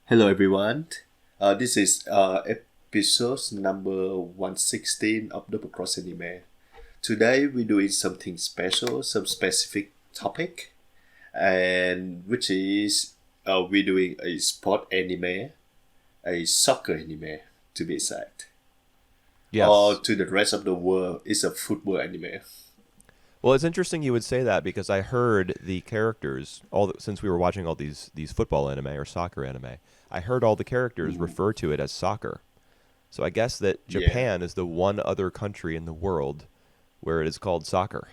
Hello everyone. This is episode number 116 of Double Cross Anime. Today we're doing something special, some specific topic, and which is we're doing a sport anime, a soccer anime to be exact. Or Yes. to the rest of the world, it's a football anime. Well, it's interesting you would say that because I heard the characters since we were watching all these football anime or soccer anime. I heard all the characters Mhm. refer to it as soccer. So I guess that Yeah. Japan is the one other country in the world where it is called soccer.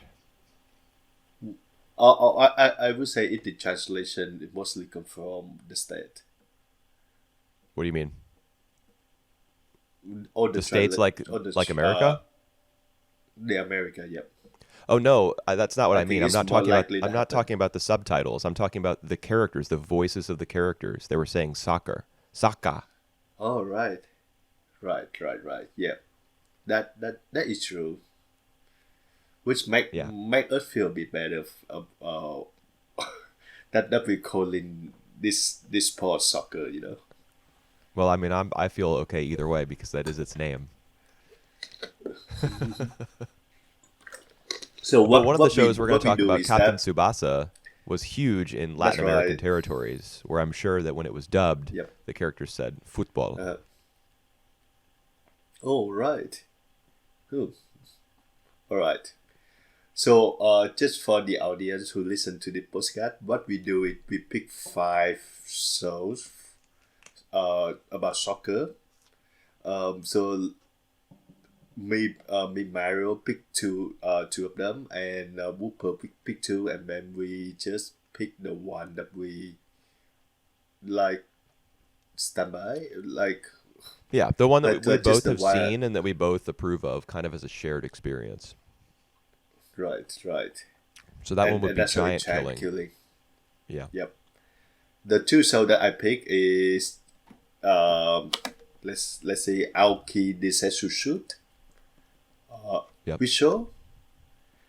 I would say it the translation it mostly come from the state. What do you mean? Or the The states translate like or the like America? the America, yep. Oh no, that's not what I I think mean. it's more likely to I'm not happen. talking about the subtitles. I'm talking about the characters, the voices of the characters. They were saying soccer. Saka. Oh, right, right. Yeah, that is true. Which Yeah. make us feel a bit better that we calling this sport soccer. Well, I mean, I feel okay either way because that is its name. So But one of the shows we're going what to we talk do about, is Captain that Tsubasa, was huge in that's Latin American right. territories, where I'm sure that when it was dubbed, Yep. the characters said football. Uh, oh, right. Cool. All right. So, just for the audience who listen to the podcast, what we do is we pick five shows about soccer. So me Mario pick two of them, and Whooper pick two, and then we just pick the one that we like standby, Yeah, the one that we just both the have one. seen and that we both approve of, kind of as a shared experience. Right, So that one and would be that's how it Giant child Killing. killing. Yeah. Yep. The two show that I pick is um let's say Aoki Densetsu shoot, uh, Yep. which show,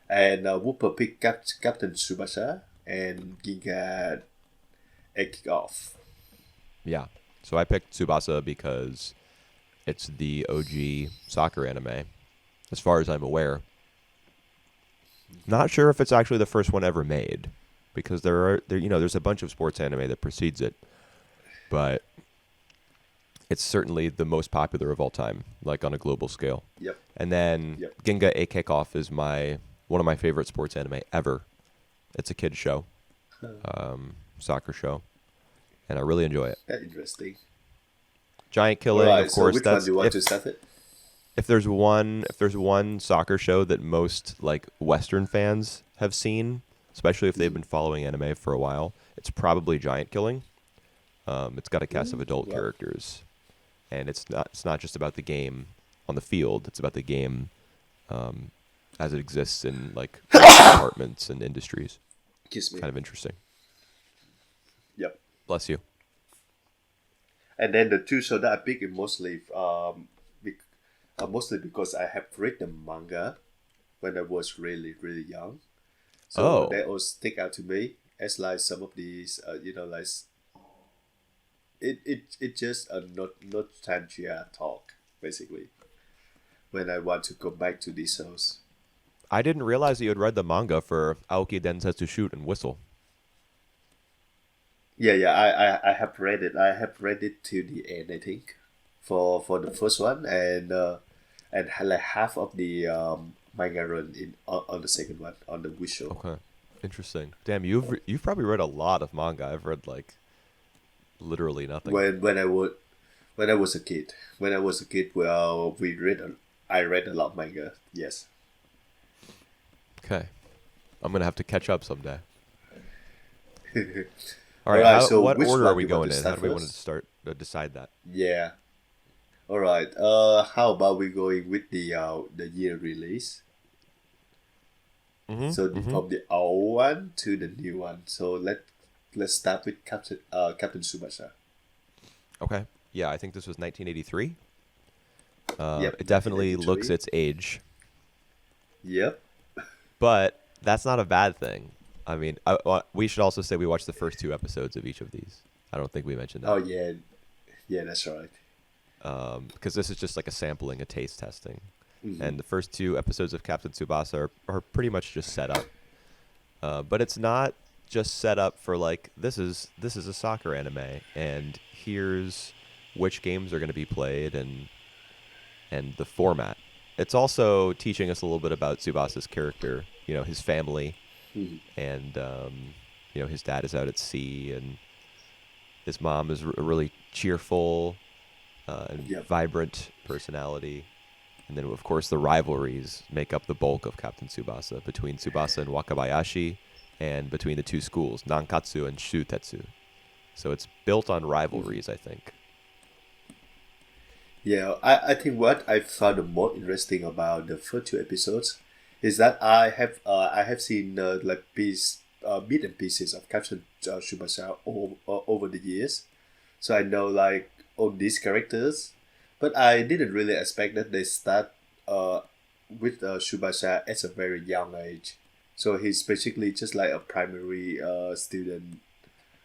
and Whooper pick Captain Tsubasa and Ginga a Kickoff. Yeah. So I picked Tsubasa because it's the OG soccer anime, as far as I'm aware. Not sure if it's actually the first one ever made, because there's a bunch of sports anime that precedes it, but it's certainly the most popular of all time, like on a global scale. Yep, And then yep. Ginga a Kickoff is one of my favorite sports anime ever. It's a kids show, soccer show, and I really enjoy it. That's interesting. Giant All Killing, of right, so course. which one do That's you want to start it? if there's one soccer show that most like Western fans have seen, especially if they've been following anime for a while, it's probably Giant Killing. It's got a cast of adult Well, characters, and it's not just about the game on the field. It's about the game um, as it exists in like departments and industries. kiss me. Kind of interesting. Yep. Bless you. And then the two show that I pick is mostly because I have read the manga when I was really young. So Oh, they all stick out to me as like some of these, like it just a nostalgia talk basically when I want to go back to these shows. I didn't realize that you had read the manga for Aoki Densetsu Shoot and Whistle. Yeah. I have read it. I have read it to the end. I think for the first one, and like half of the manga run on the second one on the Wish show. Okay, interesting. Damn, you've probably read a lot of manga. I've read like literally nothing. When I was a kid. When I was a kid, well, I read a lot of manga. Yes. Okay, I'm gonna have to catch up someday. All All right, right. So what which order are one we do you want going to in? How start do we want to first? start decide that? Yeah. All right. How about we going with the year release? So Mm-hmm. from the old one to the new one. So let's start with Captain Tsubasa. Okay. Yeah, I think this was 1983. Yep, It definitely looks 1983. its age, Yep. but that's not a bad thing. I mean, we should also say we watched the first two episodes of each of these. I don't think we mentioned Oh that. yeah, Yeah, that's right. because this is just like a sampling, a taste testing. Hmm. And the first two episodes of Captain Tsubasa are pretty much just set up. But it's not just set up for like this is a soccer anime, and here's which games are going to be played and the format. It's also teaching us a little bit about Tsubasa's character, his family, Hmm. and his dad is out at sea, and his mom is a really cheerful and Yep. vibrant personality. And then, of course, the rivalries make up the bulk of Captain Tsubasa between Tsubasa and Wakabayashi, and between the two schools, Nankatsu and Shutetsu. So it's built on Hmm. rivalries, I think. Yeah, I think what I found the most interesting about the first two episodes is that I have seen like bit and pieces of Captain Shubasa over the years, so I know like all these characters, but I didn't really expect that they start uh, with Shubasa at a very young age. So he's basically just like a primary student.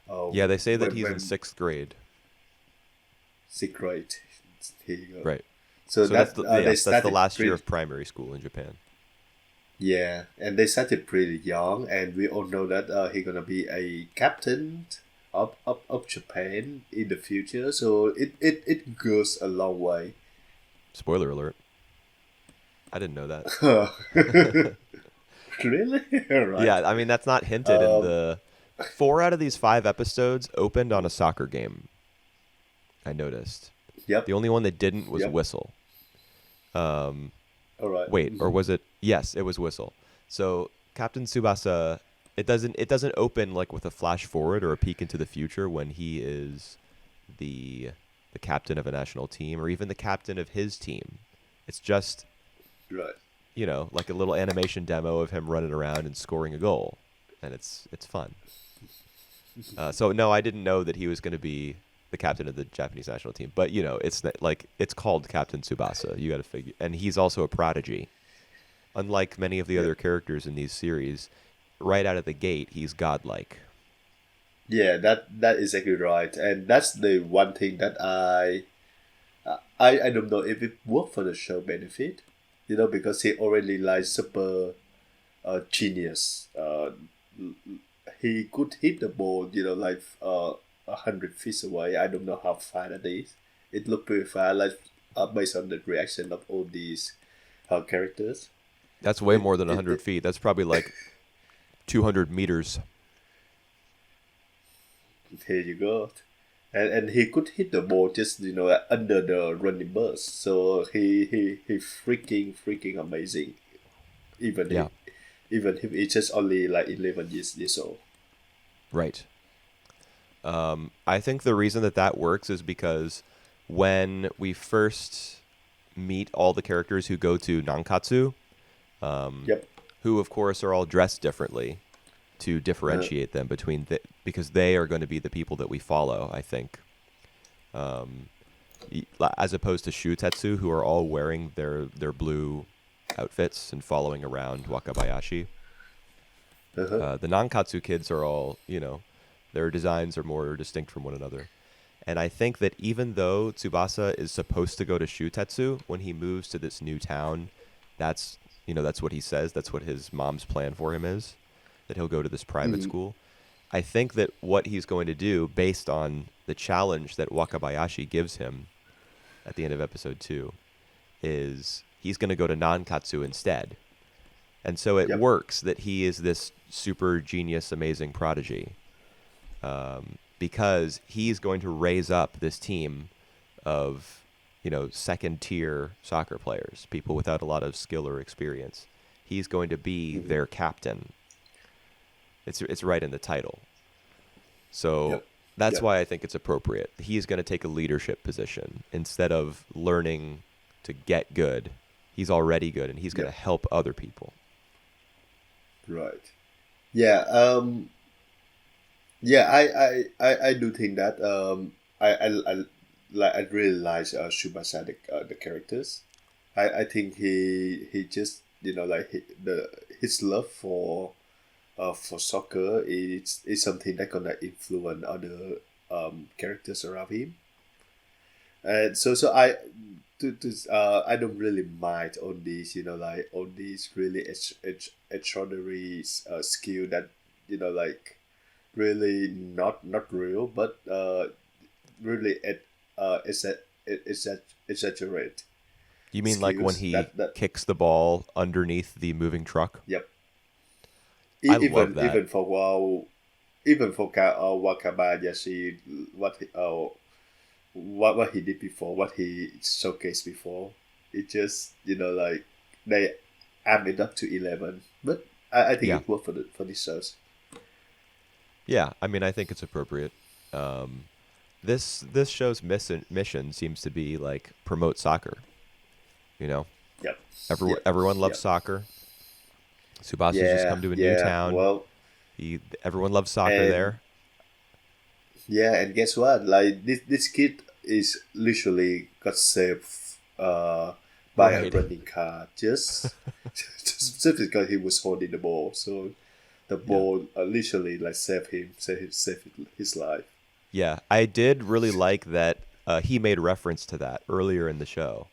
Uh, Yeah, they say that when he's in when sixth grade. secret, here you go. Right. So So that they that's the started last year pretty. of primary school in Japan. Yeah, and they started pretty young, and we all know that he's gonna be a captain of Japan in the future. So it goes a long way. Spoiler alert. I didn't know that. Really? Right. Yeah, I mean that's not hinted in Um. the 4 out of these 5 episodes opened on a soccer game. I noticed. The Yep. only one that didn't was Yep. Whistle. Um, All right. Wait, or Mhm. was it? Yes, it was Whistle. So Captain Tsubasa, it doesn't open like with a flash forward or a peek into the future when he is the the captain of a national team or even the captain of his team. It's just Right. like a little animation demo of him running around and scoring a goal, and it's fun. So no, I didn't know that he was going to be the captain of the Japanese national team, but it's called Captain Tsubasa. You got to figure, and he's also a prodigy. Unlike many of the Yep. other characters in these series, right out of the gate, he's godlike. Yeah, that is exactly right, and that's the one thing that I don't know if it worked for the show benefit, because he already like super genius. He could hit the ball, like 100 feet away. I don't know how far that is. It looked pretty far, like based on the reaction of all these characters. That's way It, more than it, 100 it feet. That's probably like 200 meters. Here you go. And he could hit the ball just under the running bus. So he freaking amazing. Even Yeah, he even if he's just only like 11 years old. right. I think the reason that works is because when we first meet all the characters who go to Nankatsu, Yep. who of course are all dressed differently to Uh, differentiate them because they are going to be the people that we follow, I think. As opposed to Shutetsu, who are all wearing their blue outfits and following around Wakabayashi. uh-huh. The Nankatsu kids are all, their designs are more distinct from one another. And I think that even though Tsubasa is supposed to go to Shutetsu, when he moves to this new town, that's that's what he says. That's what his mom's plan for him is, that he'll go to this private Hmm. school. I think that what he's going to do, based on the challenge that Wakabayashi gives him at the end of episode 2, is he's going to go to Nankatsu instead. And so it Yep. works that he is this super genius, amazing prodigy, because he's going to raise up this team of, second tier soccer players, people without a lot of skill or experience. He's going to be Hmm. their captain. It's right in the title. So Yep. that's Yep. why I think it's appropriate. He's going to take a leadership position instead of learning to get good. He's already good, and he's going to Yep. help other people. Right. Yeah. Yeah. I do think that I like I really like Shubasa the characters. I think he just like his love for soccer is something that gonna influence other characters around him. And I don't really mind on these, like on these really extraordinary skill that like really not real, but really exaggerate You mean like when skills he that kicks the ball underneath the moving truck? yep. I love that. Even for Wakabayashi, what he did before, what he showcased before, it just like they amped it up to 11. But I think Yeah. it worked for the shows. Yeah, I mean, I think it's appropriate. Um, this show's mission seems to be like promote soccer. You know, Yep, yep, everyone loves yep. soccer. Tsubasa's just Yeah, come to a new yeah. town. Well, Everyone loves soccer and there. yeah, and guess what? Like this kid is literally got saved by a Right. running car just because he was holding the ball. So the Yeah. ball literally like saved his life. Yeah, I did really like that he made reference to that earlier in the show.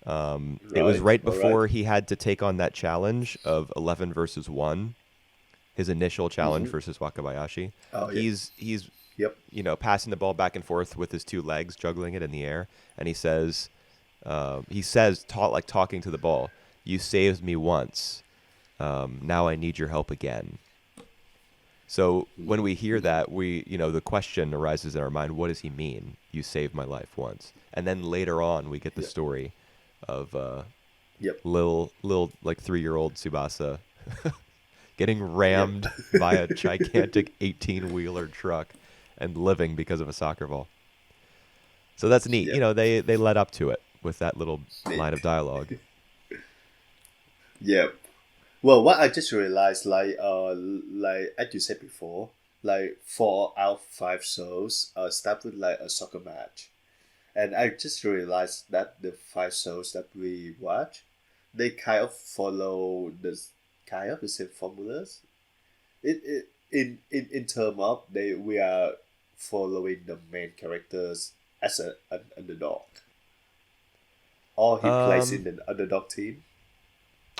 It was Right. right All right. before he had to take on that challenge of 11 versus 1, his initial challenge Mm-hmm. versus Wakabayashi. Oh yeah. He's Yep. passing the ball back and forth with his two legs, juggling it in the air, and he says, talking to the ball, "You saved me once. Now I need your help again." So when we hear that, the question arises in our mind: what does he mean? You saved my life once, and then later on, we get the Yep. story of Yep. little like 3-year-old Tsubasa getting Yep. rammed by a gigantic 18-wheeler truck and living because of a soccer ball. So that's neat. Yep. They led up to it with that little line of dialogue. Yep. Well, what I just realized, like as you said before, like 4 out of 5 shows start with like a soccer match, and I just realized that the 5 shows that we watch, they kind of follow kind of the same formulas. It in term of they we are following the main characters as an underdog, or he plays in Um. the underdog team.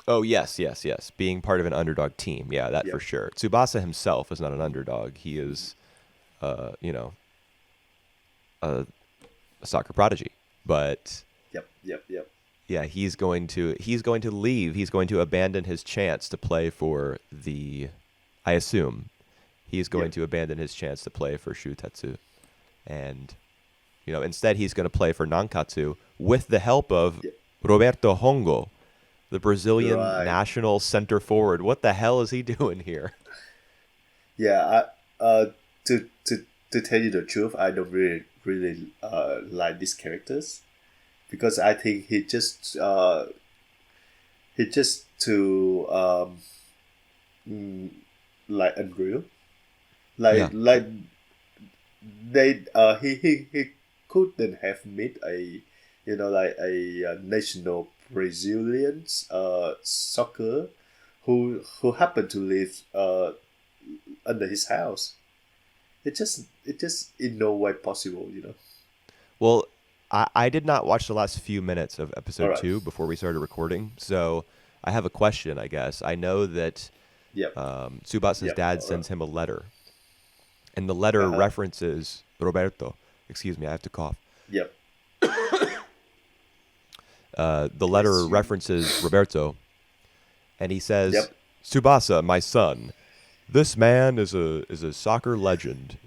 Oh yes, yes, yes. Being part of an underdog team, yeah, that for Yep. sure. Tsubasa himself is not an underdog. He is, uh, you know, a soccer prodigy. But Yep. Yep. Yep. yeah, he's going to leave. He's going to abandon his chance to play for the. I assume he's going Yep. to abandon his chance to play for Shutetsu, and instead he's going to play for Nankatsu with the help of Yep. Roberto Hongo, the Brazilian Right. national center forward. What the hell is he doing here? Yeah. To tell you the truth, I don't really like these characters because I think he just too mm, like unreal. Yeah. Like they he couldn't have made a like a national Brazilian soccer who happened to live under his house. It just in no way possible. Well, I did not watch the last few minutes of All episode right. 2 before we started recording, so I have a question, I guess. I know that Yep. Tsubasa's Yep. dad All right. sends him a letter, and the letter Uh-huh. references Roberto. Excuse me, I have to cough. Yep. The letter Bless you. references Roberto, and he says, Yep. "Tsubasa, my son, this man is a soccer legend."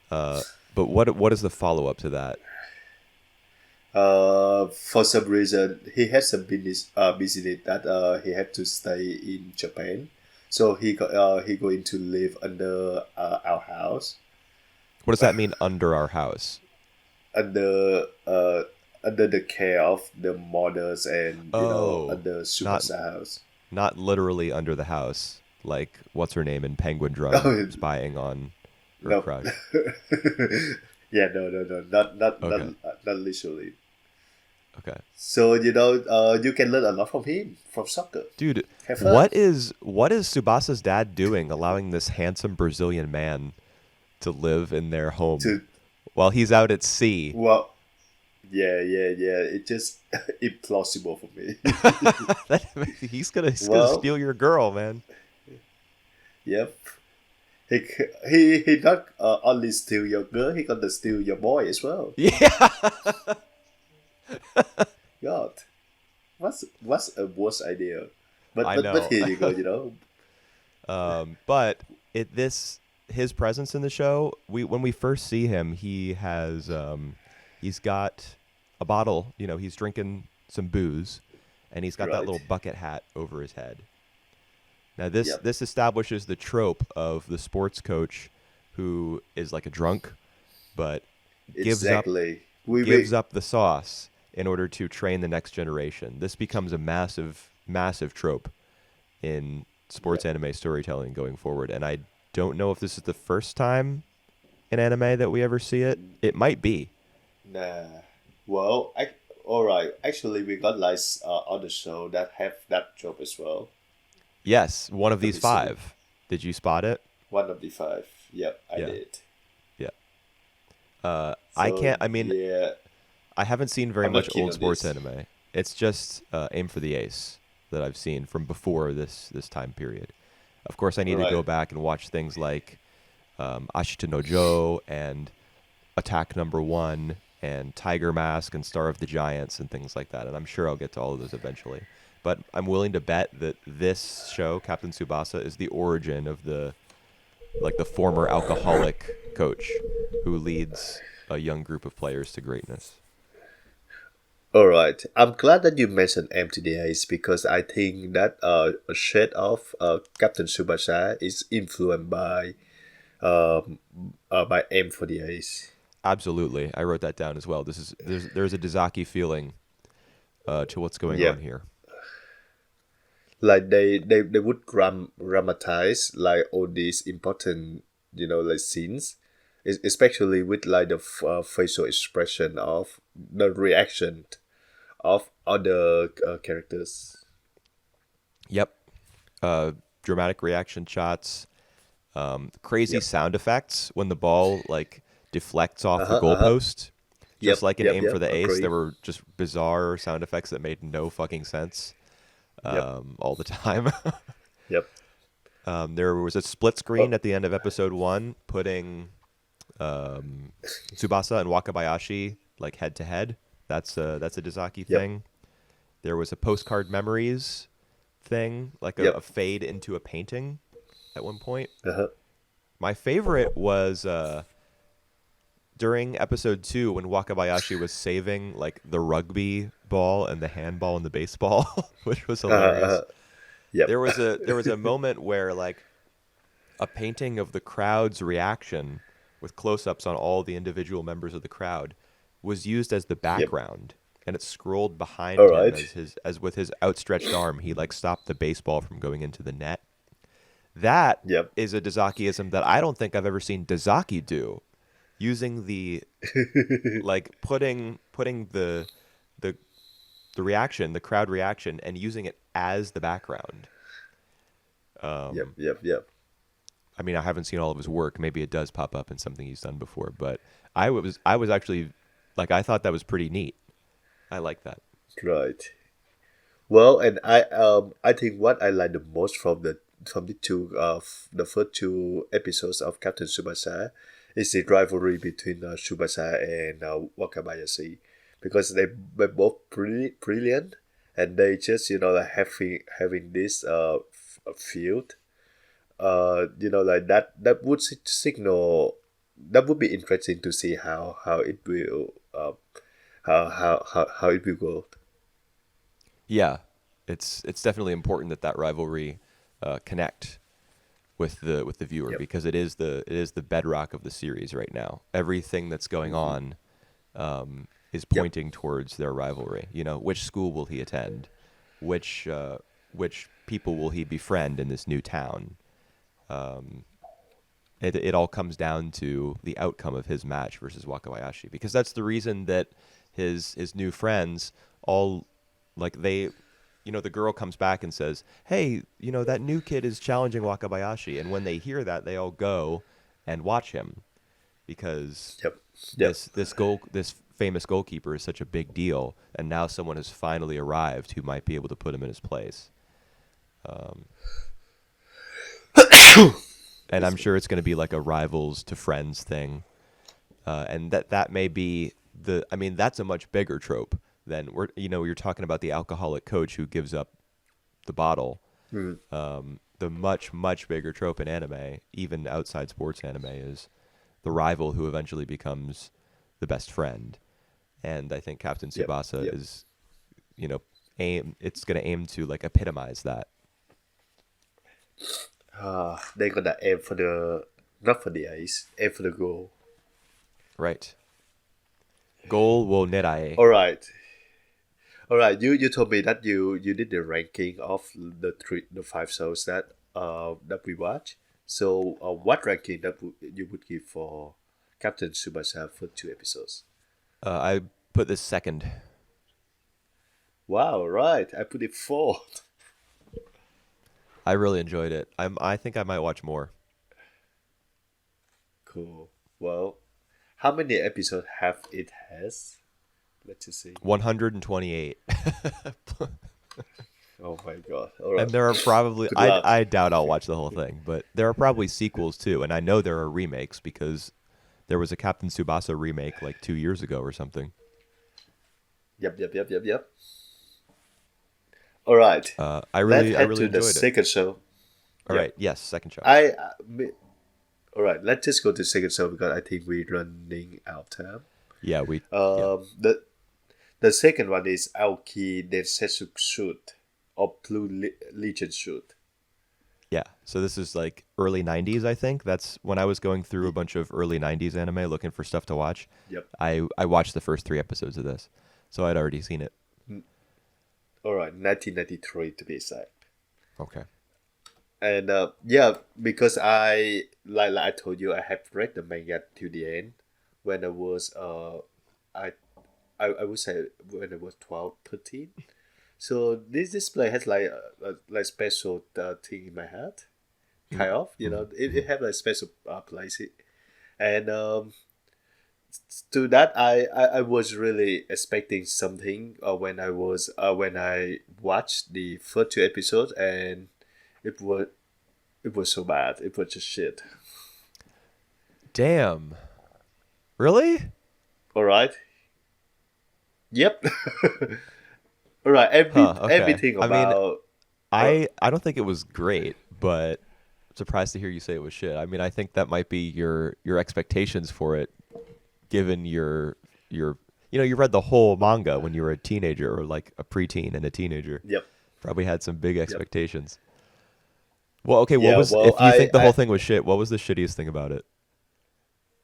But what is the follow up to that? For some reason, he had some business that he had to stay in Japan, so he going to live under our house, What does that mean under our house? under under the care of the mothers and Oh, under not Tsubasa house. not literally under the house, like what's her name in Penguin Drum Oh, spying on her no. crush. Yeah, no, Okay, not literally. okay, So you can learn a lot from him from soccer. dude, Have fun. what is Subasa's dad doing, allowing this handsome Brazilian man to live in their home To while he's out at sea? well, yeah. It's just implausible for me. He's gonna Well, steal your girl, man. yep. He not only steal your girl, he gonna steal your boy as well. Yeah. God, what's a worse idea? But I but know. here you go. You know. But his presence in the show, when we first see him, he's got a bottle, he's drinking some booze, and he's got that little Right. bucket hat over his head. Now this Yep. this establishes the trope of the sports coach who is like a drunk but gives up Exactly. We gives up the sauce in order to train the next generation. This becomes a massive massive trope in sports Yep. anime storytelling going forward, and I don't know if this is the first time in anime that we ever see it. It might be. Nah. Well, all right. Actually, we got like other show that have that job as well. Yes, one of Have these you seen it? five. Did you spot it? One of the five. Yep, I Yeah. did. Yeah. I So can't. I mean, yeah, I haven't seen very I'm not much keen old on sports this. anime. It's just Aim for the Ace that I've seen from before this time period. Of course, I need to Right. go back and watch things like Ashita no Joe and Attack Number One and Tiger Mask and Star of the Giants and things like that. And I'm sure I'll get to all of those eventually. But I'm willing to bet that this show, Captain Tsubasa, is the origin of the former alcoholic coach who leads a young group of players to greatness. All right. I'm glad that you mentioned MTDAs because I think that a shade of Captain Tsubasa is influenced um, by M for the Ace. Absolutely, I wrote that down as well. There's a Dazaki feeling to what's going Yeah. on here. Like they would dramatize like all these important like scenes, especially with like the facial expression of the reaction of other characters. Yep, dramatic reaction shots, crazy Yep. sound effects when the ball deflects off the Uh huh. goalpost. Just like in Aim for Yep. the Ace, there Agree. were just bizarre sound effects that made no fucking sense Yep. all the time. Yep. There was a split screen Oh. at the end of episode one, putting Tsubasa and Wakabayashi head to head. That's a Dazaki Yep. thing. There was a postcard memories thing, like a Yep. fade into a painting at one point. Uh huh. My favorite was during episode two when Wakabayashi was saving the rugby ball and the handball and the baseball, which was Uh-huh. hilarious. Yep. There was a moment where a painting of the crowd's reaction with close-ups on all the individual members of the crowd was used as the Yep. background, and it scrolled All behind him right. as with his outstretched arm he stopped the baseball from going into the net. That Yep. is a Dazakiism that I don't think I've ever seen Dazaki do, using putting the reaction, the crowd reaction, and using it as the background. Yep. Um, Yep. Yep. I mean, I haven't seen all of his work. Maybe it does pop up in something he's done before, but I was actually I thought that was pretty neat. I like that. Right. Well, and I think what I like the most from the two the first two episodes of Captain Tsubasa is the rivalry between Tsubasa and Wakabayashi because they're both brilliant and they just like having this field like that would signal that would be interesting to see how it will how it will go. Yeah, it's definitely important that rivalry connect with the viewer, Yep. because it is the bedrock of the series right now. Everything that's going on is Yep. pointing towards their rivalry. Which school will he attend? Which people will he befriend in this new town? It all comes down to the outcome of his match versus Wakabayashi, because that's the reason that his new friends all they the girl comes back and says, hey, that new kid is challenging Wakabayashi, and when they hear that, they all go and watch him, because Yep. Yep. this famous goalkeeper is such a big deal, and now someone has finally arrived who might be able to put him in his place. And I'm sure it's going to be like a rivals to friends thing, and that may be the. I mean, that's a much bigger trope than you're talking about the alcoholic coach who gives up the bottle. The much bigger trope in anime, even outside sports anime, is the rival who eventually becomes the best friend. And I think Captain Tsubasa is, it's going to aim to like epitomize that. They're gonna aim for the not for the ace, aim for the goal. Right. Goal will nerae. All right. You told me that you did the ranking of the 5 shows that we watch. So what ranking you would give for Captain Tsubasa for 2 episodes? I put this second. Wow, right. I put it fourth. I really enjoyed it. I think I might watch more. Cool. Well, how many episodes have it has? Let's just see. 128. Oh my god. All right. And there are probably Good luck. I doubt I'll watch the whole thing, but there are probably sequels too, and I know there are remakes because there was a Captain Tsubasa remake like 2 years ago or something. Yep. All right. I really Let's head to enjoyed the it. second show. All right, yes, second show. All right. Let's just go to the second show because I think we're running out of time. Yeah, The second one is Aoki Densetsu Shoot or Blue Legion Shoot. Yeah, so this is like early 90s, I think. That's when I was going through a bunch of early 90s anime looking for stuff to watch. Yep. I watched the first 3 episodes of this, so I'd already seen it. All right, 1993 to be exact. Okay. And because I told you, I have read the manga to the end when I was I would say when I was 12, 13. So this display has like a special thing in my head, kind of. It have like special place. And to that, I was really expecting something when I watched the first 2 episodes, and it was so bad. It was just shit. Damn. Really? All right. Yep. All right. Okay. Everything about. I don't think it was great, but I'm surprised to hear you say it was shit. I mean, I think that might be your expectations for it, given your you read the whole manga when you were a teenager or like a preteen and a teenager. Yep. Probably had some big expectations. Well, okay. Yeah, if you think the whole thing was shit, what was the shittiest thing about it?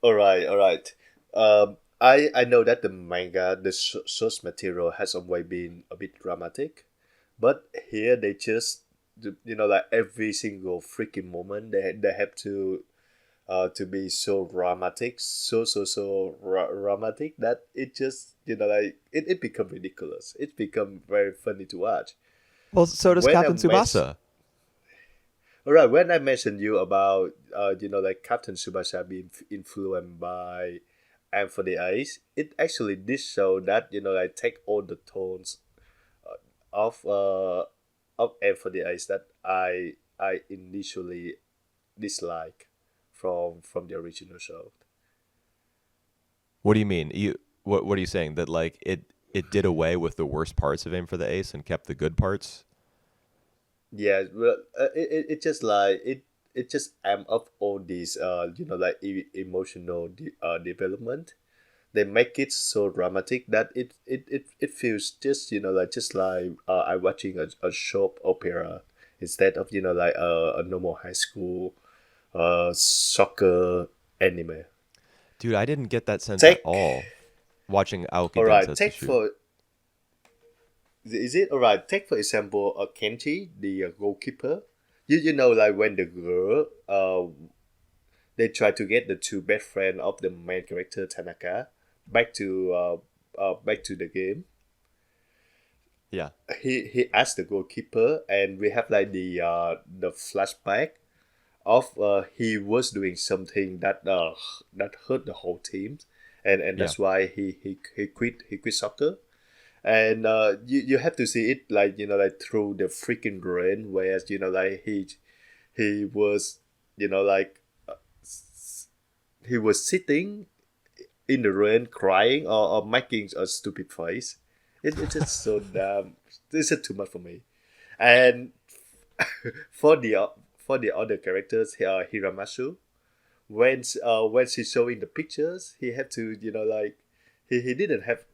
All right. I know that the manga, the source material has always been a bit dramatic, but here they just, like every single freaking moment they have to be so dramatic, so dramatic that it just, like it become ridiculous. It become very funny to watch. Well, so does When Captain I Tsubasa. All right, when I mentioned you about like Captain Tsubasa being influenced by and for the Ace, it actually did show that like take all the tones of and for the Ace that I initially dislike from the original show. What do you mean? What are you saying? That like it did away with the worst parts of Aim for the Ace and kept the good parts? Yeah, well, it just like it just amp up all these like emotional development. They make it so dramatic that it feels just like I watching a soap opera instead of like a normal high school soccer anime. Dude, I didn't get that sense Take at all watching Aoki all right. Densetsu Take shoot. for Is it all right? Take for example, Kenji, the goalkeeper. You know, like when the girl they try to get the two best friend of the main character Tanaka back to the game. Yeah. He asked the goalkeeper, and we have like the flashback of he was doing something that hurt the whole team, and Yeah. that's why he quit soccer. And you have to see it like like through the freaking rain, whereas like he was like he was sitting in the rain crying or making a stupid face. It's just so damn. This is too much for me. And for the other characters, Hiramasu, when she's showing the pictures, he had to like he didn't have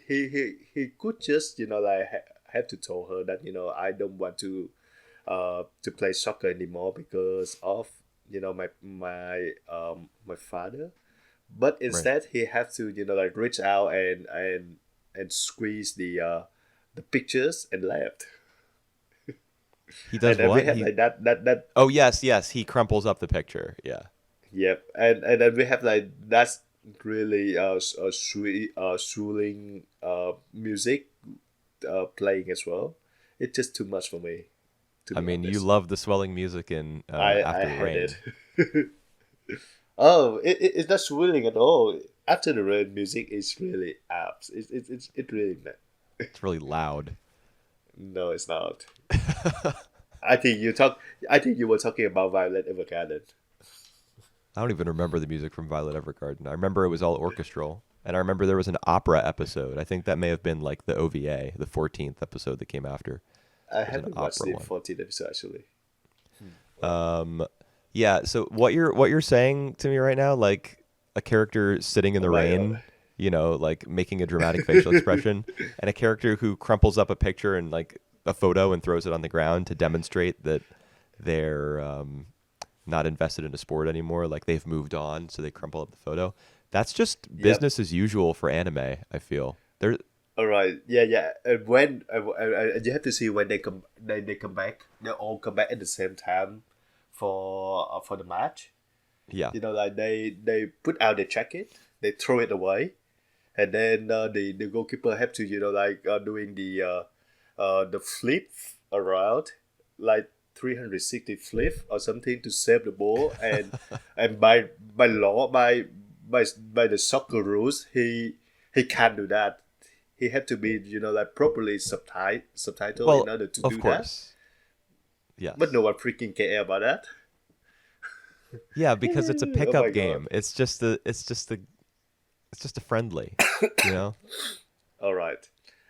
he could just like have to tell her that I don't want to play soccer anymore because of my father, but Right. instead he had to like reach out and squeeze the pictures and left. He And does then we what? have He like that Oh, yes, yes, he crumples up the picture. Yeah. yep. And then we have like that's really soothing music playing as well. It's just too much for me, to I be mean, you honest. love the swelling music in I After the had it. Rain. Oh, it's not swirling at all. After the rain, music is really apps. It really It's really loud. no, it's not. I think you talk. I think you were talking about Violet Evergarden. I don't even remember the music from Violet Evergarden. I remember it was all orchestral, and I remember there was an opera episode. I think that may have been like the OVA, the 14th episode that came after. I There's an haven't watched opera the one. 14th episode actually. Well, Um, yeah. So what you're saying to me right now, like a character sitting in oh the my rain, like making a dramatic facial expression, and a character who crumples up a picture and like a photo and throws it on the ground to demonstrate that they're not invested in a sport anymore. Like they've moved on, so they crumple up the photo. That's just yep. business as usual for anime. I feel there. All right. Yeah, yeah. And when you have to see when they come back. They all come back at the same time for the match. Yeah. Like they put out the jacket, they throw it away, and then the goalkeeper have to like doing the flip around like 360 flip or something to save the ball, and by law by the soccer rules he can't do that. He had to be like properly subtitle in Well, order to of do that, course. but no Yes. one freaking care about that. Yeah, because it's a Oh my pickup god. game. It's just a friendly, you know? All right.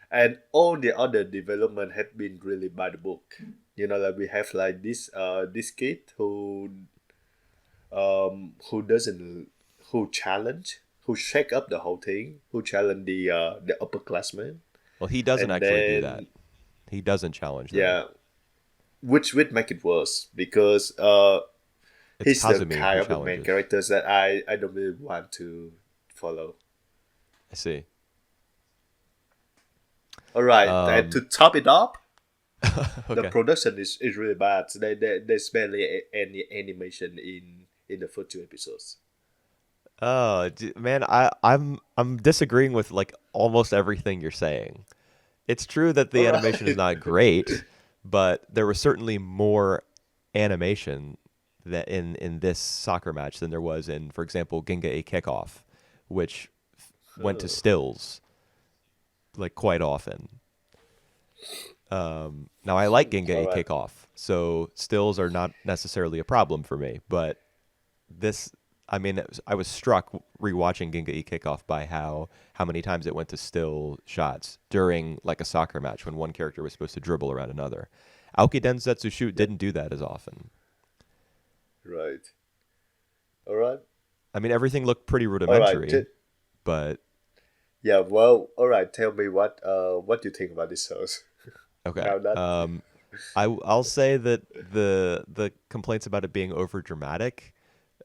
And all the other development have been really by the book. Like we have like this kid who doesn't who challenge who shake up the whole thing, who challenge the upperclassmen, Well, he doesn't and actually do that. then He doesn't challenge them. yeah, which would make it worse because It's he's the Kazumi who kind of the main challenges. characters that I don't really want to follow. I see. All right, and Um, to top it up, the okay. production is really bad. There's barely any animation in the first two episodes. Oh, man, I'm disagreeing with like almost everything you're saying. It's true that All the animation is right. not great, but there was certainly more animation that in this soccer match than there was in, for example, Ginga a Kickoff, which went to Oh, stills like quite often. Now I like Ginga all a right. Kickoff, so stills are not necessarily a problem for me. But this, I mean, I was struck rewatching Ginga e Kickoff by how many times it went to still shots during like a soccer match when one character was supposed to dribble around another. Aoki Densetsu Shoot Yep. didn't do that as often. Right. All right. I mean, everything looked pretty All right. rudimentary, but Yeah. Well. All right. Tell me what you think about this house. okay. Now that. I'll say that the complaints about it being over dramatic,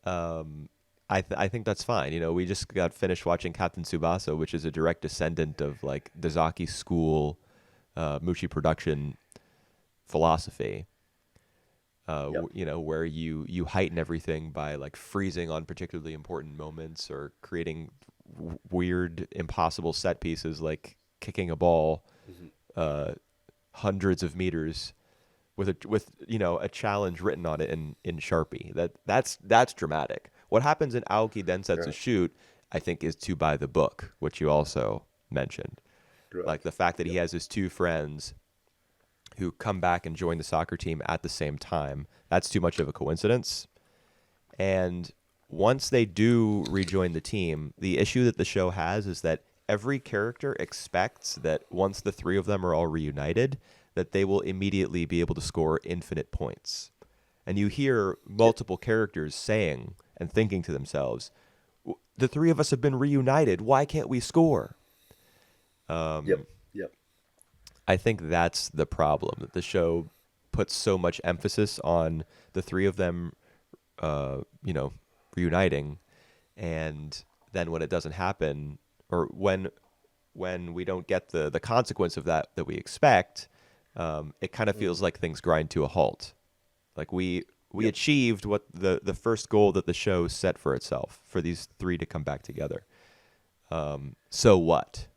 I think that's fine. We just got finished watching Captain Tsubasa, which is a direct descendant of like Dazaki school, Mushi production philosophy. Yep. Where you heighten everything by like freezing on particularly important moments or creating weird, impossible set pieces like kicking a ball Hmm. uh, hundreds of meters with a challenge written on it in Sharpie. That's dramatic. What happens in Aoki Densetsu Right. Shoot? I think, is too by the book, which you also mentioned. Right. Like the fact that he Yep. has his two friends who come back and join the soccer team at the same time, that's too much of a coincidence. And once they do rejoin the team, the issue that the show has is that every character expects that once the three of them are all reunited, that they will immediately be able to score infinite points. And you hear Yep. multiple characters saying and thinking to themselves, the three of us have been reunited. Why can't we score? Yep. Yep. I think that's the problem, that the show puts so much emphasis on the three of them, reuniting, and then when it doesn't happen, or when we don't get the consequence of that we expect, it kind of feels like things grind to a halt. Like we Yep. achieved what the first goal that the show set for itself, for these three to come back together. So what?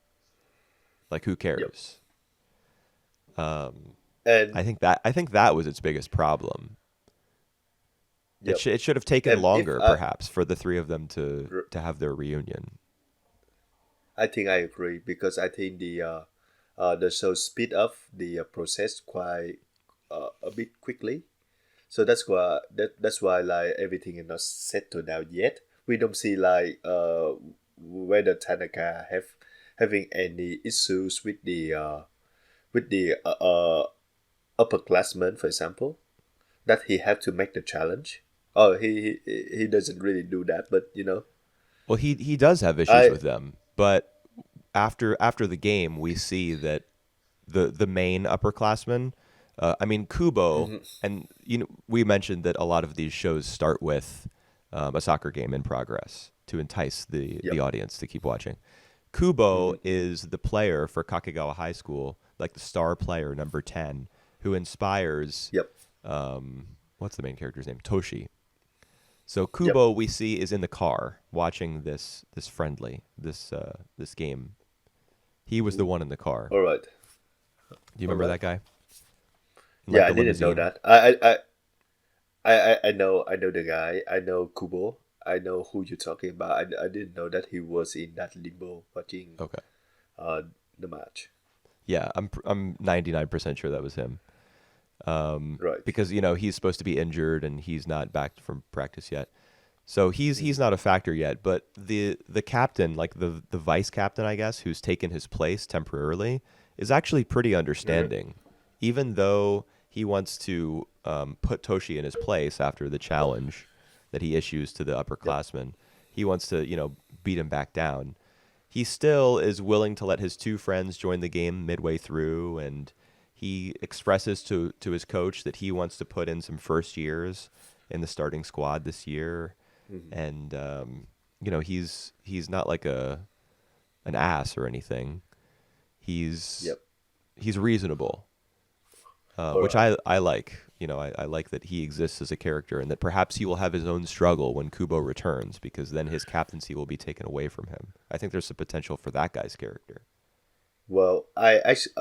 Like, who Yep. cares? And I think that was its biggest problem. yep. It should have taken And if longer, perhaps, for the three of them to have their reunion. I think I agree because I think the show speed up the process quite a bit quickly. So that's why like everything is not settled down yet. We don't see like whether Tanaka having any issues with the upperclassmen, for example, that he have to make the challenge. Oh, he doesn't really do that, but Well, he does have issues I with them, but after the game, we see that the main upperclassmen, I mean Kubo, mhm, and we mentioned that a lot of these shows start with a soccer game in progress to entice the yep, audience to keep watching. Kubo mhm, is the player for Kakegawa High School, like the star player number 10, who inspires yep, what's the main character's name? Toshi. So yep. Kubo we see is in the car watching this friendly, this game. He was the one in the car. All right, Do you all remember right. that guy? In, Yeah, like I the didn't know limousine. that. I know the guy. I know Kubo. I know who you're talking about. I didn't know that he was in that limbo watching Okay. uh the match. Yeah, I'm 99% sure that was him. Right. Because he's supposed to be injured and he's not back from practice yet. So he's Mhm. not a factor yet, but the captain, like the vice captain, I guess, who's taken his place temporarily, is actually pretty Mhm. understanding, even though he wants to put Toshi in his place after the challenge that he issues to the Yep. upperclassmen. He wants to beat him back down. He still is willing to let his two friends join the game midway through, and he expresses to his coach that he wants to put in some first years in the starting squad this year, Mhm. and he's not like an ass or anything. He's Yep. he's reasonable, All which right. I like. I like that he exists as a character, and that perhaps he will have his own struggle when Kubo returns, because then his captaincy will be taken away from him. I think there's some potential for that guy's character. Well, I actually,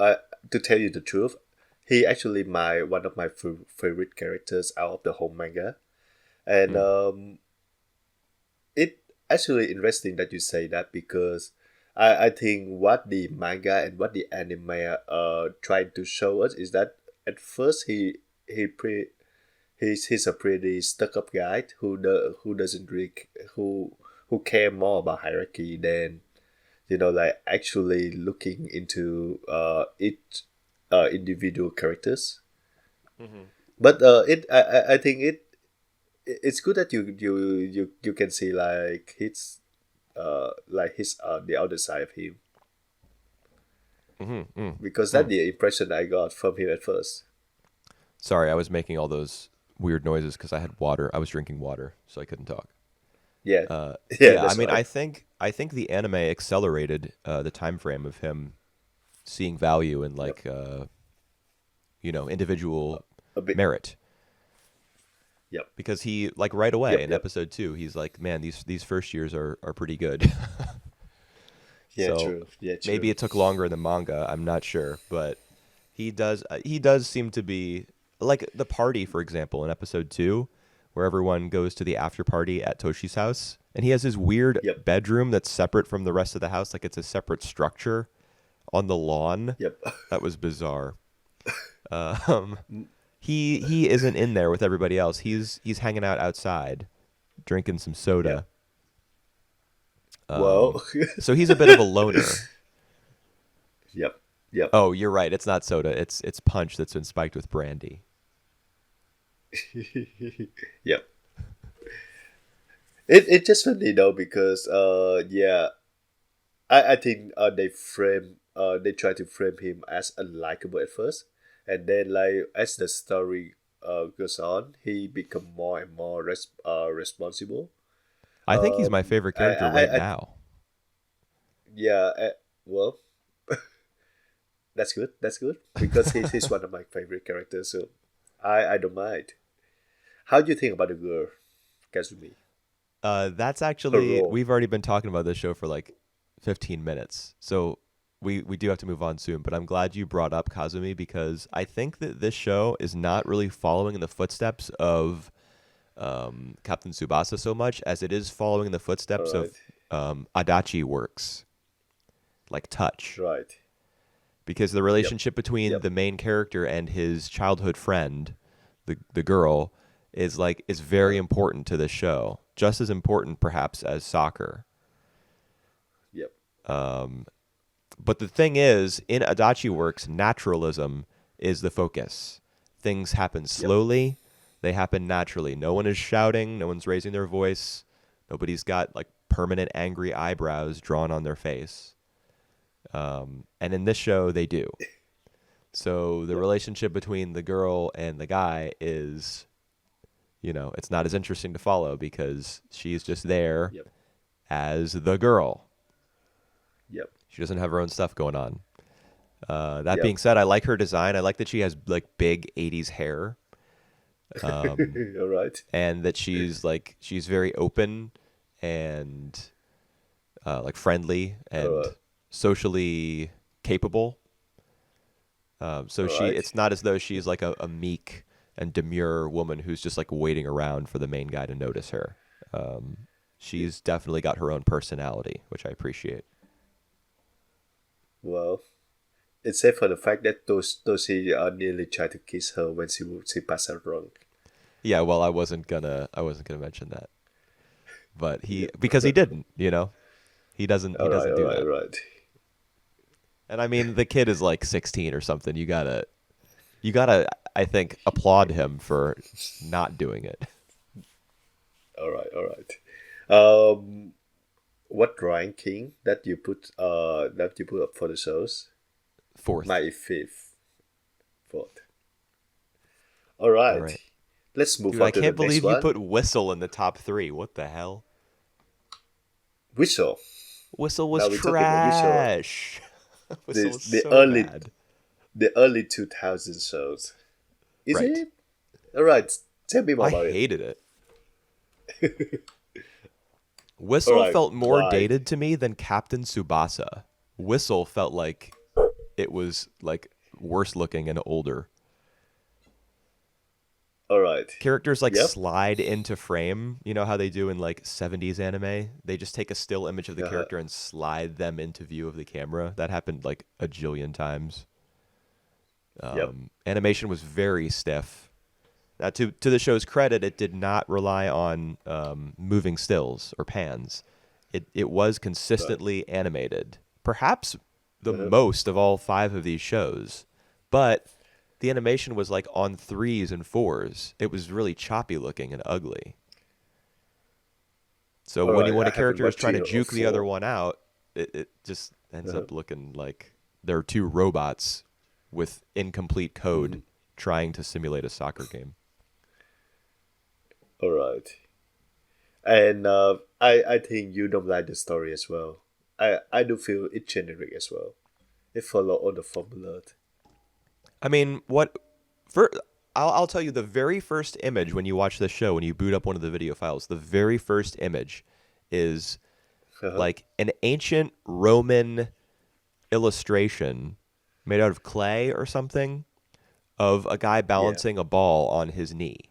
to tell you the truth, he actually my one of my favorite characters out of the whole manga, and Mm. it actually interesting that you say that because I think what the manga and what the anime trying to show us is that at first he pre he's a pretty stuck up guy who doesn't really who care more about hierarchy than like actually looking into each individual characters. But I think it's good that you can see like his the other side of him Mm-hmm. Mm. because that's Mm. the impression I got from him at first. Sorry, I was making all those weird noises because I had water. I was drinking water, so I couldn't talk. Yeah, yeah, Yeah, I that's mean, right. I think the anime accelerated the time frame of him seeing value in Yep, like individual a bit. merit, Yep, because he, like, right away yep, in yep. episode 2, he's like, man, these first years are pretty good. Yeah, So true. Yeah, maybe true. it took longer in the manga. I'm not sure, but he does seem to be like the party, for example, in episode 2, where everyone goes to the after party at Toshi's house And he has his weird Yep. bedroom that's separate from the rest of the house, like it's a separate structure on the lawn. Yep. That was bizarre. Um, he isn't in there with everybody else. He's hanging out outside, drinking some Yeah. soda. Well. So he's a bit of a loner. Yep. Yep. Oh, you're right. It's not soda. It's punch that's been spiked with brandy. Yep. It just funny though because yeah, I think they try to frame him as unlikable at first, and then like as the story goes on, he become more and more responsible. I think he's my favorite character right I now. yeah. Well, that's good. That's good because he's one of my favorite characters. So I don't mind. How do you think about the girl, Kazumi? That's Her actually role. we've already been talking about this show for like 15 minutes. So we do have to move on soon, but I'm glad you brought up Kazumi because I think that this show is not really following in the footsteps of Captain Tsubasa so much as it is following in the All footsteps right. of Adachi works, like Touch. Right. Because the Yep. relationship between Yep. the main character and his childhood friend, the girl, is very Uh, important to this show. Just as important perhaps as soccer. yep. But the thing is, in Adachi Works, naturalism is the focus. Things happen Yep. slowly, they happen naturally. No one is shouting, no one's raising their voice, nobody's got like permanent angry eyebrows drawn on their face. And in this show, they do. So the Yep. relationship between the girl and the guy is, it's not as interesting to follow because she's just there Yep. as the girl. Yep. She doesn't have her own stuff going on. That Yep. being said, I like her design. I like that she has like big 80s hair, All right. and that she's very open and like friendly All and right. socially capable. So All right. it's not as though she's like a meek and demure woman who's just like waiting around for the main guy to notice her. She's definitely got her own personality, which I appreciate. Well, except for the fact that Toshi nearly tried to kiss her when she passed out drunk. Yeah, well, I wasn't gonna mention that, but Yep. because he didn't, he All right. doesn't All do right. that. All right. And I mean, the kid is like 16 or something. You gotta, I think, applaud him for not doing it. All right. All right. Um, what ranking that you put up for the shows? Fourth. My fifth, fourth. All All right. right, Let's move dude. I on to the can't next believe you one. put Whistle in the top three. What the hell? Whistle. Whistle was Now we're talking about Whistle. trash. Whistle The was the so early bad. the early 2000 shows. Is Right. it? All right. Tell me more I about it. hated it. All Whistle right. felt more Why? dated to me than Captain Tsubasa. Whistle felt like it was like worse looking and older. All right. Characters like Yep. slide into frame. You know how they do in like 70s anime? They just take a still image of the Uh-huh. character and slide them into view of the camera. That happened like a jillion times. Yep. Animation was very stiff. Now, to the show's credit, it did not rely on moving stills or pans. It was Right. consistently animated, perhaps the Uh-huh. most of all five of these shows. But the animation was like on threes and fours. It was really choppy looking and ugly. So All when right. when I a haven't character is watched trying to 3 or juke the other 4. one out, it just ends Uh-huh. up looking like they're two robots with incomplete Mm-hmm. code trying to simulate a soccer game. All right. And I think you don't like the story as well. I do feel it generic as well. It follow all the formula. I mean, I'll tell you the very first image when you watch this show, when you boot up one of the video files, the very first image is Uh-huh. like an ancient Roman illustration made out of clay or something of a guy Yeah. balancing a ball on his knee.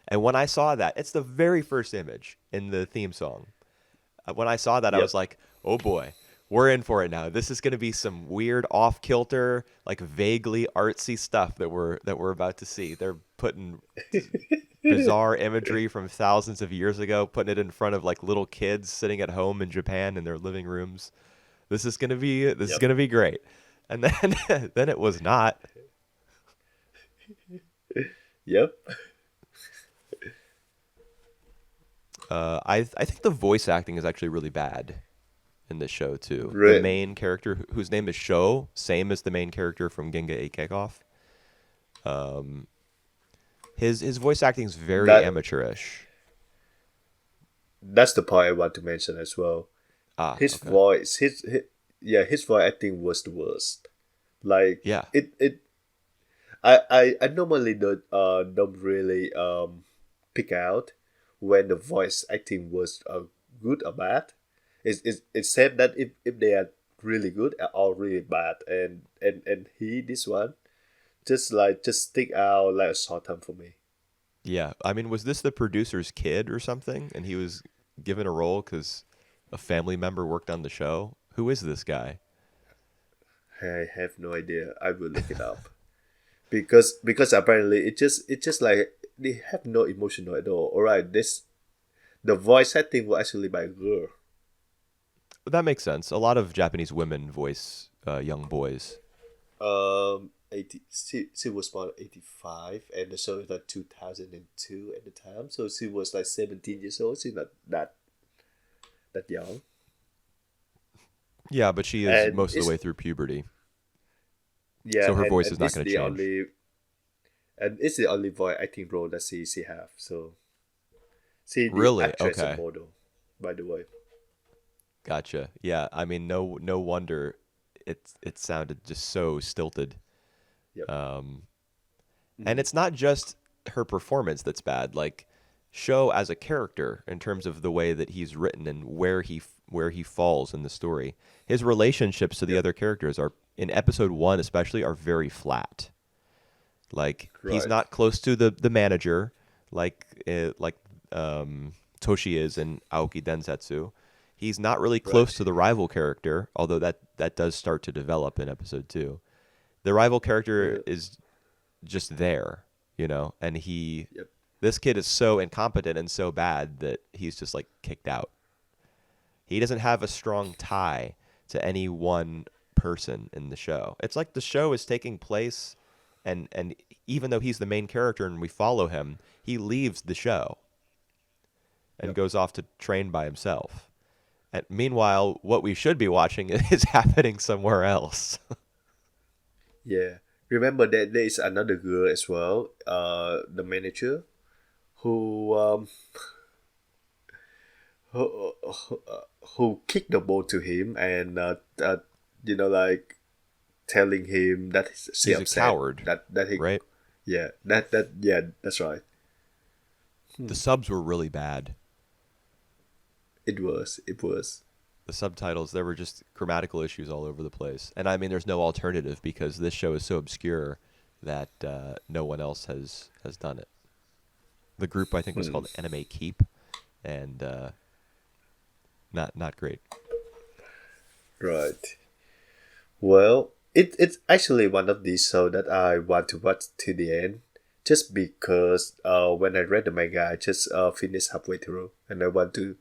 And when I saw that, it's the very first image in the theme song. When I saw that, I Yep. was like, oh boy, we're in for it now. This is going to be some weird off kilter, like vaguely artsy stuff that we're about to see. They're putting bizarre imagery from thousands of years ago, putting it in front of like little kids sitting at home in Japan in their living rooms. This is Yep. gonna be great. And then then it was not. Yep. I think the voice acting is actually really bad in this show too. The Re- main character whose name is Sho, same as the main character from Ginga a Kickoff. His voice acting is very that amateurish. that's the part I want to mention as well. Ah, His okay. voice, his voice acting was the worst. Like Yeah. it. I normally don't really pick out when the voice acting was good or bad. It's said that if they are really good or really bad, and this one just stick out like a sore thumb for me. Yeah. I mean, was this the producer's kid or something? And he was given a role because a family member worked on the show? Who is this guy? I have no idea. I will look it up because apparently it just like they have no emotion at all. All right, this the voice acting was actually by a girl. That makes sense. A lot of Japanese women voice young boys. 80. She was born 85, and the show is like 2002 at the time. So she was like 17 years old. She's not that young, Yeah, but she is and most of the way through puberty, yeah, so her voice is and not it's going to the change. only and it's the only voice acting role that she have. So she the Really? actress and Okay, model, by the way. gotcha. Yeah, I mean, no wonder it sounded just so stilted. Yep. Um, and Mhm. it's not just her performance that's bad. Like, Sho as a character, in terms of the way that he's written and where he falls in the story, his relationships to the Yep. other characters are in episode one especially are very flat. Like he's Right. not close to the manager, like Toshi is in Aoki Densetsu. He's not really close Right. to the rival character, although that does start to develop in episode two. The rival character Uh, is just there, and yep. this kid is so incompetent and so bad that he's just like kicked out. He doesn't have a strong tie to any one person in the show. It's like the show is taking place, and even though he's the main character and we follow him, he leaves the show and Yep. goes off to train by himself. And meanwhile, what we should be watching is happening somewhere else. Yeah. Remember that there is another girl as well, the manager, who who kicked the ball to him and like telling him that she He's a upset coward, that he right? yeah, that's right. The subs were really bad. It was. The subtitles, there were just grammatical issues all over the place. And I mean, there's no alternative because this show is so obscure that no one else has done it. The group I think was Hmm. called Anime Keep, and not great. Right. Well, it's actually one of these shows that I want to watch to the end, just because when I read the manga, I just finished halfway through, and I want to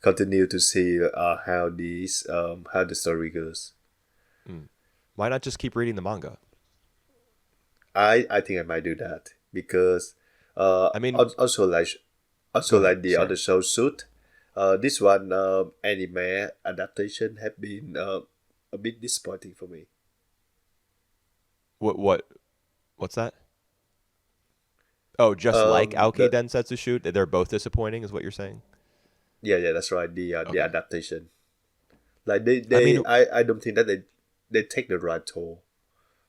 continue to see how the story goes. Why not just keep reading the manga? I think I might do that because I mean, go also ahead. like the Sorry. other show suit. This one anime adaptation have been a bit disappointing for me. What's that? Oh, just like Aoki The Densetsu Shoot, they're both disappointing, is what you're saying? Yeah, that's right. The Okay. adaptation, like they, I they mean, I don't think that they take the right toll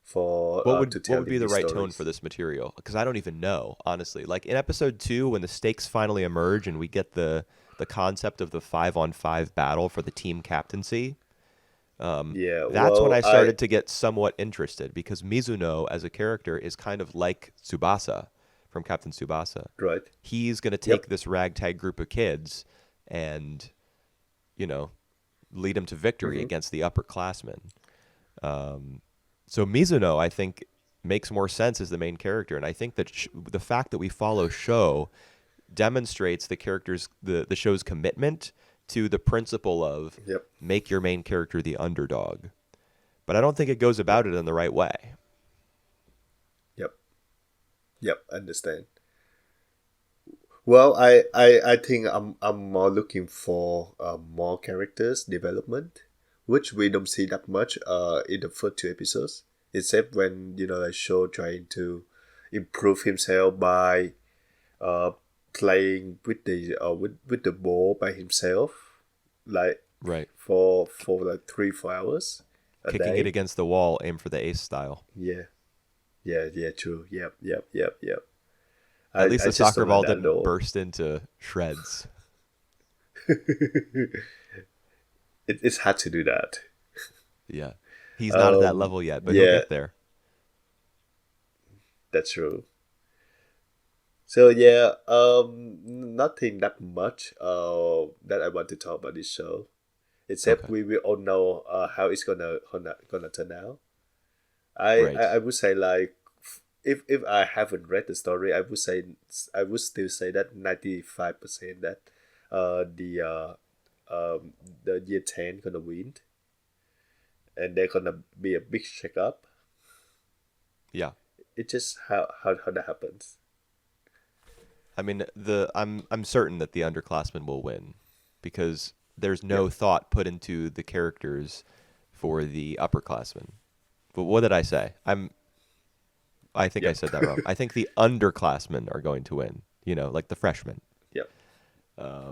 for what would to what would be telling the these right tone for stories. this material? Because I don't even know, honestly. Like in episode two, when the stakes finally emerge and we get the concept of the 5-on-5 battle for the team captaincy, Yeah, that's when well, I started to get somewhat interested because Mizuno as a character is kind of like Tsubasa from Captain Tsubasa. right. He's going to take Yep. this ragtag group of kids and lead him to victory against the upperclassmen. So Mizuno, I think, makes more sense as the main character, and I think that the fact that we follow Sho demonstrates the show's commitment to the principle of Yep. make your main character the underdog. But I don't think it goes about it in the right way. Yep. Yep. Understand. Well, I think I'm more looking for more characters development, which we don't see that much in the first two episodes, except when the show trying to improve himself by uh playing with the ball by himself, like Right. for like 3-4 hours a Kicking day. it against the wall, aim for the ace style. Yeah, yeah, true. Yep. At least I the just soccer don't ball like that didn't though. burst into shreds. It's hard to do that. Yeah. He's not at that level yet, but he'll Yeah, get there. that's true. So yeah, nothing that much that I want to talk about this show, except Okay. we all know how it's gonna turn out. I, Right. I I would say like if I haven't read the story, I would still say that 95% that the year 10 gonna win, and they're gonna be a big shake up. Yeah. It's just how that happens. I mean, I'm certain that the underclassmen will win because there's no Yep. thought put into the characters for the upperclassmen. But what did I say? I think I Yep. said that wrong. I think the underclassmen are going to win, like the freshmen. Yep.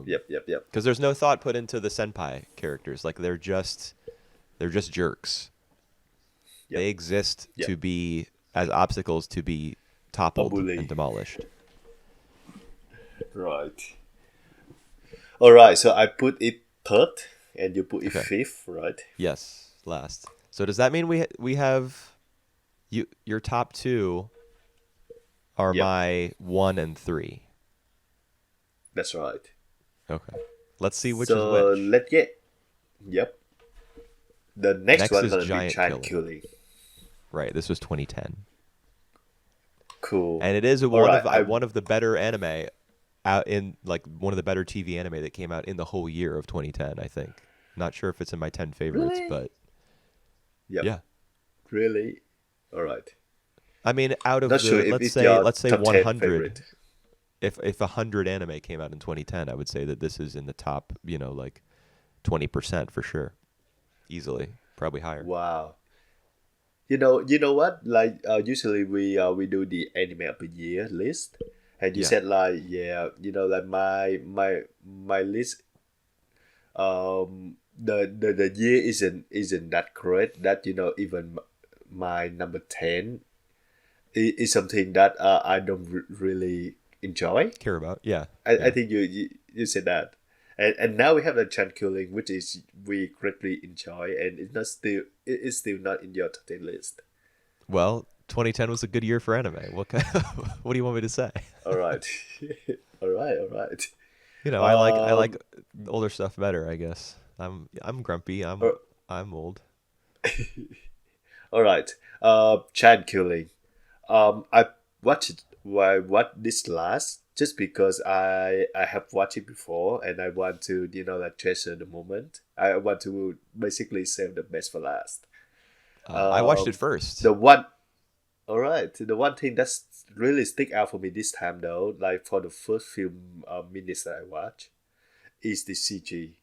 Yep. Because there's no thought put into the senpai characters. Like they're just jerks. Yep. They exist Yep. to be as obstacles to be toppled bully. and demolished. Right. All right. So I put it third, and you put it Okay. fifth, right? Yes, last. So does that mean we have your top two are Yep. my 1 and 3? That's right. Okay. Let's see which So is which. let's get. Yep. The next Next one is gonna be Giant Giant Killing. Killing. Right. This was 2010, Cool. and it is All one right. of one of the better anime out in like one of the better TV anime that came out in the whole year of 2010. I think. Not sure if it's in my 10 favorites, Really? but Yep. yeah. Really. All right. I mean, out of Not the sure if it's your let's say top 10 100. favorite. If 100 anime came out in 2010, I would say that this is in the top, like 20% for sure, easily, probably higher. Wow. You know what? Like usually we do the anime of the year list, and you Yeah. said like like my list the year isn't that correct. That even my number 10 is something that I don't really enjoy. Care about? Yeah. I Yeah. think you said that, and now we have the Chan Killing, which is we greatly enjoy, and it is still not in your top 10 list. Well, 2010 was a good year for anime. What do you want me to say? All right, all right. I Um, like older stuff better, I guess. I'm grumpy. uh, I'm old. all right. Chan Killing. I watched this last just because I have watched it before, and I want to like treasure the moment. I want to basically save the best for last. I watched it Um, first. the one All right. The one thing that's really stick out for me this time, though, like for the first few minutes that I watch, is the CG.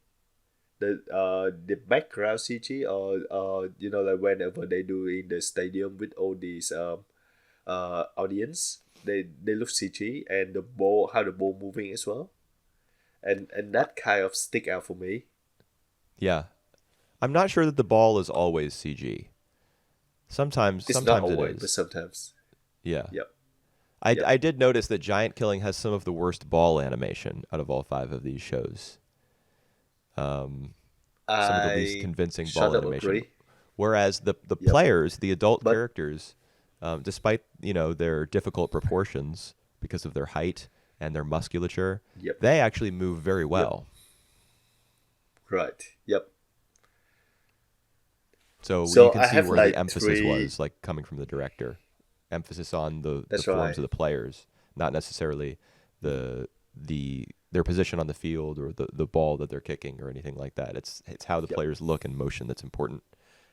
The background CG, or like whenever they do in the stadium with all these audience, they look CG, and how the ball moving as well, and that kind of stick out for me. Yeah. I'm not sure that the ball is always CG. Sometimes It's not it always, but is. sometimes. Yeah. Yep. I Yep. did notice that Giant Killing has some of the worst ball animation out of all 5 of these shows. Some of the least I convincing sort ball of animation. agree. Whereas the Yep. players, the adult But characters, despite their difficult proportions because of their height and their musculature, yep. they actually move very Yep. well. Right. Yep. So you So can I see have where the like emphasis three. was, like coming from the director, emphasis on the That's forms right. of the players, not necessarily their position on the field or the ball that they're kicking or anything like that. It's how the Yep. players look in motion that's important,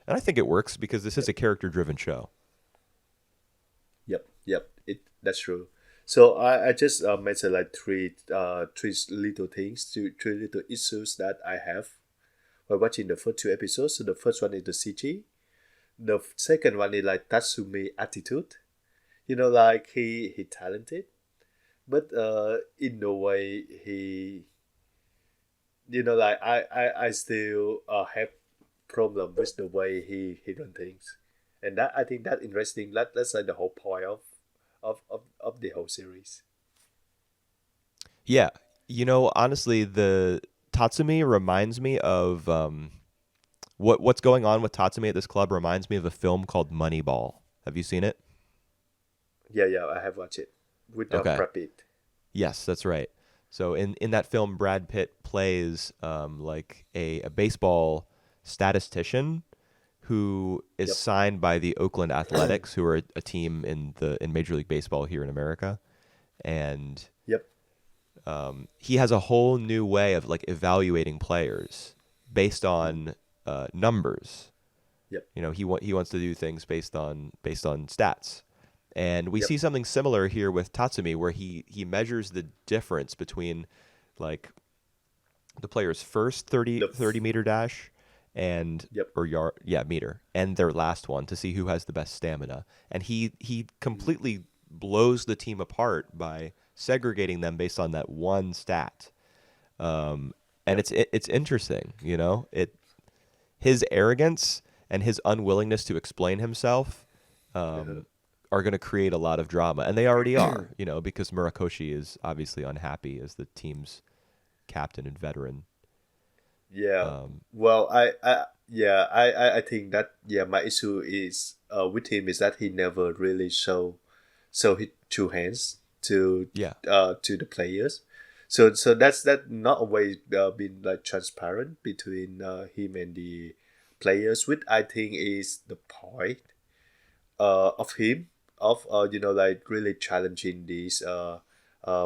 and I think it works because this is Yep. a character driven show. Yep. Yep. That's true. So I just mentioned like three little things, three little issues that I have while watching the first two episodes. So the first one is the CG. The second one is like Tatsumi attitude. Like he talented, but in no way like I still have problem with the way he run things, and that I think that interesting. That's like the whole point of the whole series. Yeah, honestly, the Tatsumi reminds me of what's going on with Tatsumi at this club reminds me of a film called Moneyball. Have you seen it? Yeah, yeah, I have watched it with Okay. Brad Pitt. Yes, that's right. So in that film, Brad Pitt plays like a baseball statistician who is Yep. signed by the Oakland Athletics, who are a team in Major League Baseball here in America, and Yep. he has a whole new way of like evaluating players based on numbers. Yep. He wants to do things based on stats. And we Yep. see something similar here with Tatsumi, where he measures the difference between like the player's first The 30 meter dash and Yep. or yard meter and their last one to see who has the best stamina. And he completely blows the team apart by segregating them based on that one stat. And Yep. it's interesting, it his arrogance and his unwillingness to explain himself Uh-huh. are going to create a lot of drama, and they already are, because Murakoshi is obviously unhappy as the team's captain and veteran. Yeah. Um, Well, I think that my issue is with him is that he never really show his two hands yeah, to the players. So that not always been like transparent between him and the players, which I think is the point of him of like really challenging these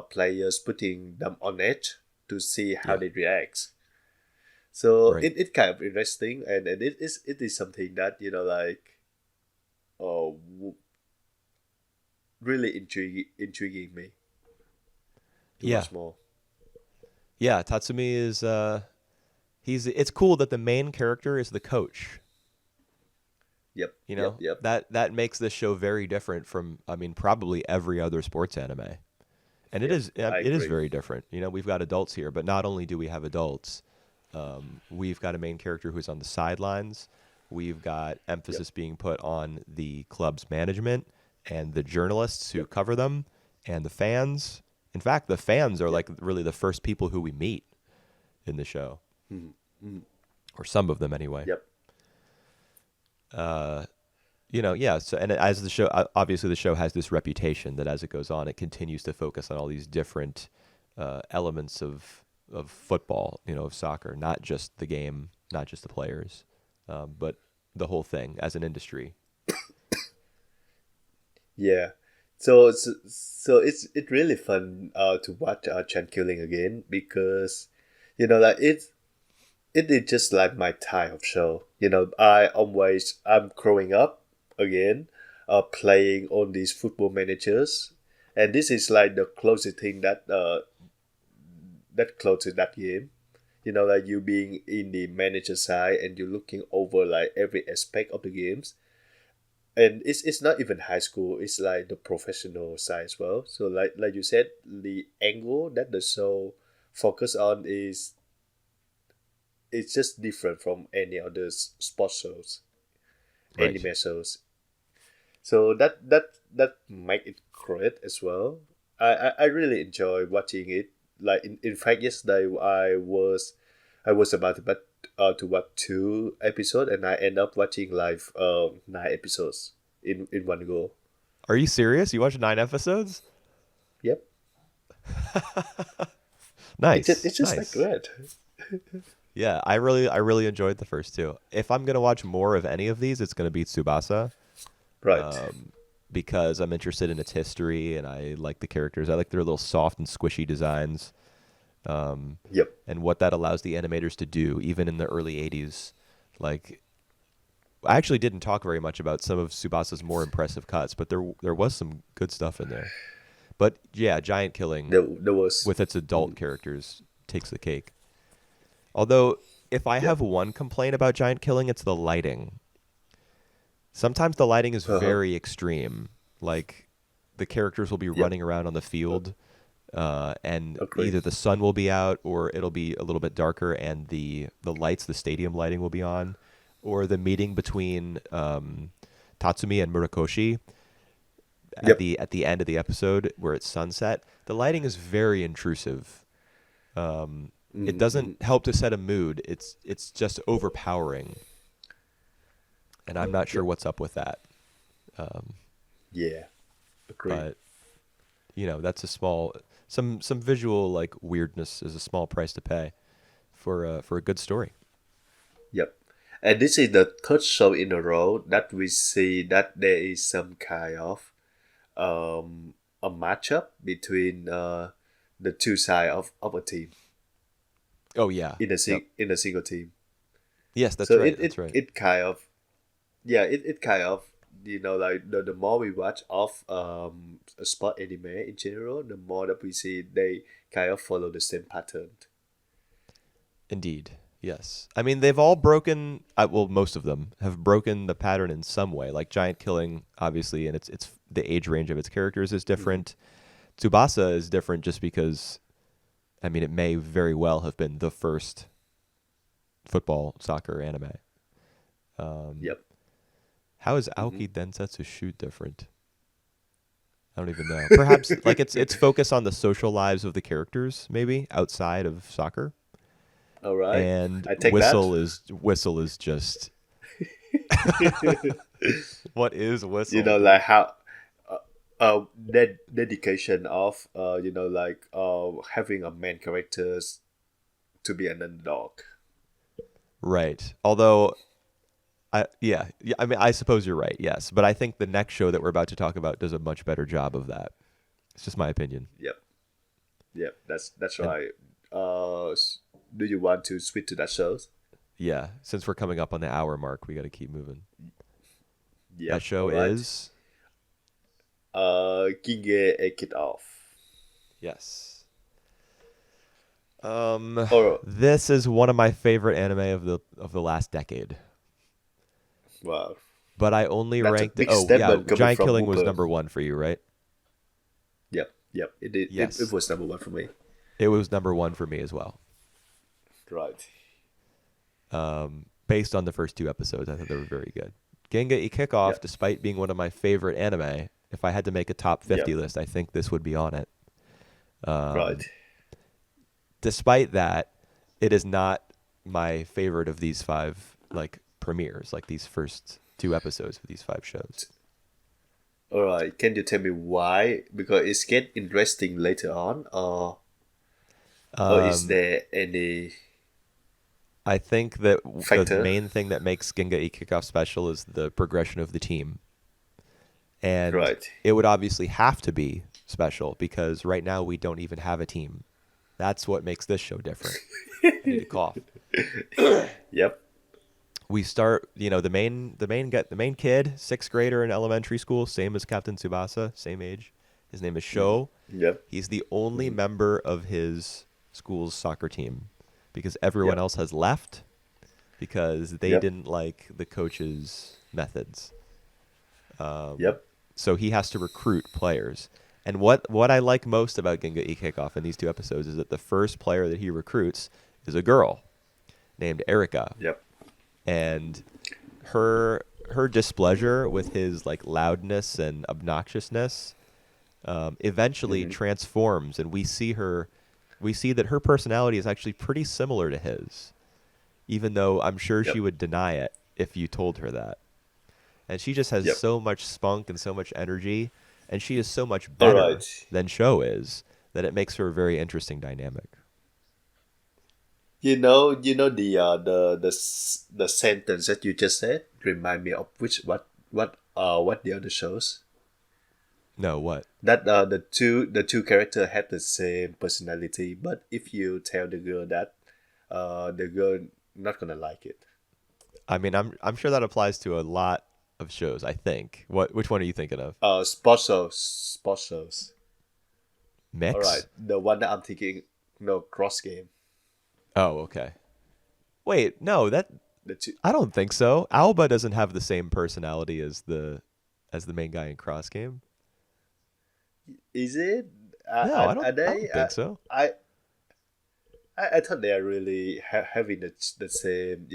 players, putting them on edge to see how yeah, they react. So right, it kind of interesting, and it is something that like w- really intriguing me to yeah, watch more. yeah. Tatsumi is it's cool that the main character is the coach. Yep, yep, yep. That makes this show very different from, I mean, probably every other sports anime. And Yep, I it is agree. very different. We've got adults here, but not only do we have adults, we've got a main character who's on the sidelines. We've got Yep, emphasis being put on the club's management and the journalists who yep, cover them and the fans. In fact, the fans are yep, like really the first people who we meet in the show, mm, mm, or some of them anyway. yep, Uh, yeah. So, and as the show, obviously, the show has this reputation that as it goes on, it continues to focus on all these different elements of football, of soccer, not just the game, not just the players, but the whole thing as an industry. yeah. So it's really fun to watch Chan Killing again because like it is just like my type of show. I'm growing up again, playing on these football managers, and this is like the closest thing that close to that game. Like you being in the manager side and you're looking over like every aspect of the games, and it's not even high school. It's like the professional side as well. So like you said, the angle that the show focus on is it's just different from any other sports shows, Right. anime shows. So that make it great as well. I really enjoy watching it. Like in fact, yesterday I was about to watch two episodes, and I end up watching live 9 episodes in one go. Are you serious? You watched 9 episodes? Yep, it's Nice, just like nice. great. Yeah, I really enjoyed the first two. If I'm gonna watch more of any of these, it's gonna be Tsubasa, Right. um, because I'm interested in its history and I like the characters. I like their little soft and squishy designs, um, Yep. and what that allows the animators to do, even in the early '80s. Like, I actually didn't talk very much about some of Tsubasa's more impressive cuts, but there was some good stuff in there. But yeah, Giant Killing There was. with its adult Mm, characters takes the cake. Although, if I yep. have one complaint about Giant Killing, it's the lighting. Sometimes the lighting is Uh huh. very extreme. Like, the characters will be Yep. running around on the field, and Agree. either the sun will be out or it'll be a little bit darker, and the lights, the stadium lighting will be on, or the meeting between Tatsumi and Murakoshi at Yep. the end of the episode where it's sunset. The lighting is very intrusive. It Mm-hmm. doesn't help to set a mood. It's just overpowering, and I'm not sure Yep. what's up with that. Um, Yeah. Agree. but that's a small some visual like weirdness is a small price to pay for a good story. Yep. And this is the third show in a row that we see that there is some kind of a matchup between the two sides of a team Oh yeah. Yep. in a single team. Yes, that's So right. That's right. it kind of yeah it kind of like the more we watch of a sport anime in general, the more that we see they kind of follow the same pattern. Indeed. Yes. I mean, they've all broken. Well, most of them have broken the pattern in some way. Like Giant Killing, obviously, and it's the age range of its characters is Hmm. different. Tsubasa is different just because I mean, it may very well have been the first football soccer anime. Um, Yep. how is Hmm. Aoki Densetsu shoot different? I don't even know. Perhaps like its focus on the social lives of the characters, maybe outside of soccer. All right, And I take that. Whistle is just what is Whistle, Like dude? how dedication of like having a main characters to be an underdog. Right. Although yeah, I mean I suppose you're right. Yes, but I think the next show that we're about to talk about does a much better job of that. It's just my opinion. Yep. Yep. That's And right. Do you want to switch to that show? yeah, since we're coming up on the hour mark, we got to keep moving. That Yep. show All right. is Ginga a kid off. yes. Um, Or this is one of my favorite anime of the last decade. wow, But I only that's a ranked it. big Oh yeah, statement coming Giant from Killing was Whooper. number one for you, right? Yep. Yep. It Yes, was number one for me. it was number one for me as well. Right. Based on the first two episodes, I thought they were very good. Ginga Kickoff, Yep. despite being one of my favorite anime, if I had to make a top 50 Yep. list, I think this would be on it. Right. Um, despite that, it is not my favorite of these five like premieres, like these first two episodes of these five shows. All right. Can you tell me why? Because it's get interesting later on, or is Um, there any I think that the factor? main thing that makes Ginga Kickoff special is the progression of the team. And Right. it would obviously have to be special because right now we don't even have a team. That's what makes this show different. I need to cough. Yep. We start, the main kid, sixth grader in elementary school, same as Captain Tsubasa, same age. His name is Hmm. Sho. Yep. He's the only Hmm. member of his school's soccer team because everyone Yep. else has left because they Yep. didn't like the coach's methods. Yep. So he has to recruit players. And what I like most about Ginga Kickoff in these two episodes is that the first player that he recruits is a girl named Erica, Yep. and her displeasure with his like loudness and obnoxiousness eventually Hmm. transforms, and we see that her personality is actually pretty similar to his, even though I'm sure she Yep. would deny it if you told her that. And she just has Yep. so much spunk and so much energy, and she is so much All better right. than Sho is that it makes her a very interesting dynamic. the sentence that you just said remind me of which what the other shows No, what? that the two character had the same personality, but if you tell the girl that, the girl not gonna like it. I mean, I'm sure that applies to a lot of shows. I think. Which one are you thinking of? Sports shows. All right, Mix? the one that I'm thinking, no, cross game. Oh, okay. Wait, no, that The two, I don't think so. Alba doesn't have the same personality as the main guy in Cross Game. is it? No, Are I they? don't think so. I thought they are really having the same,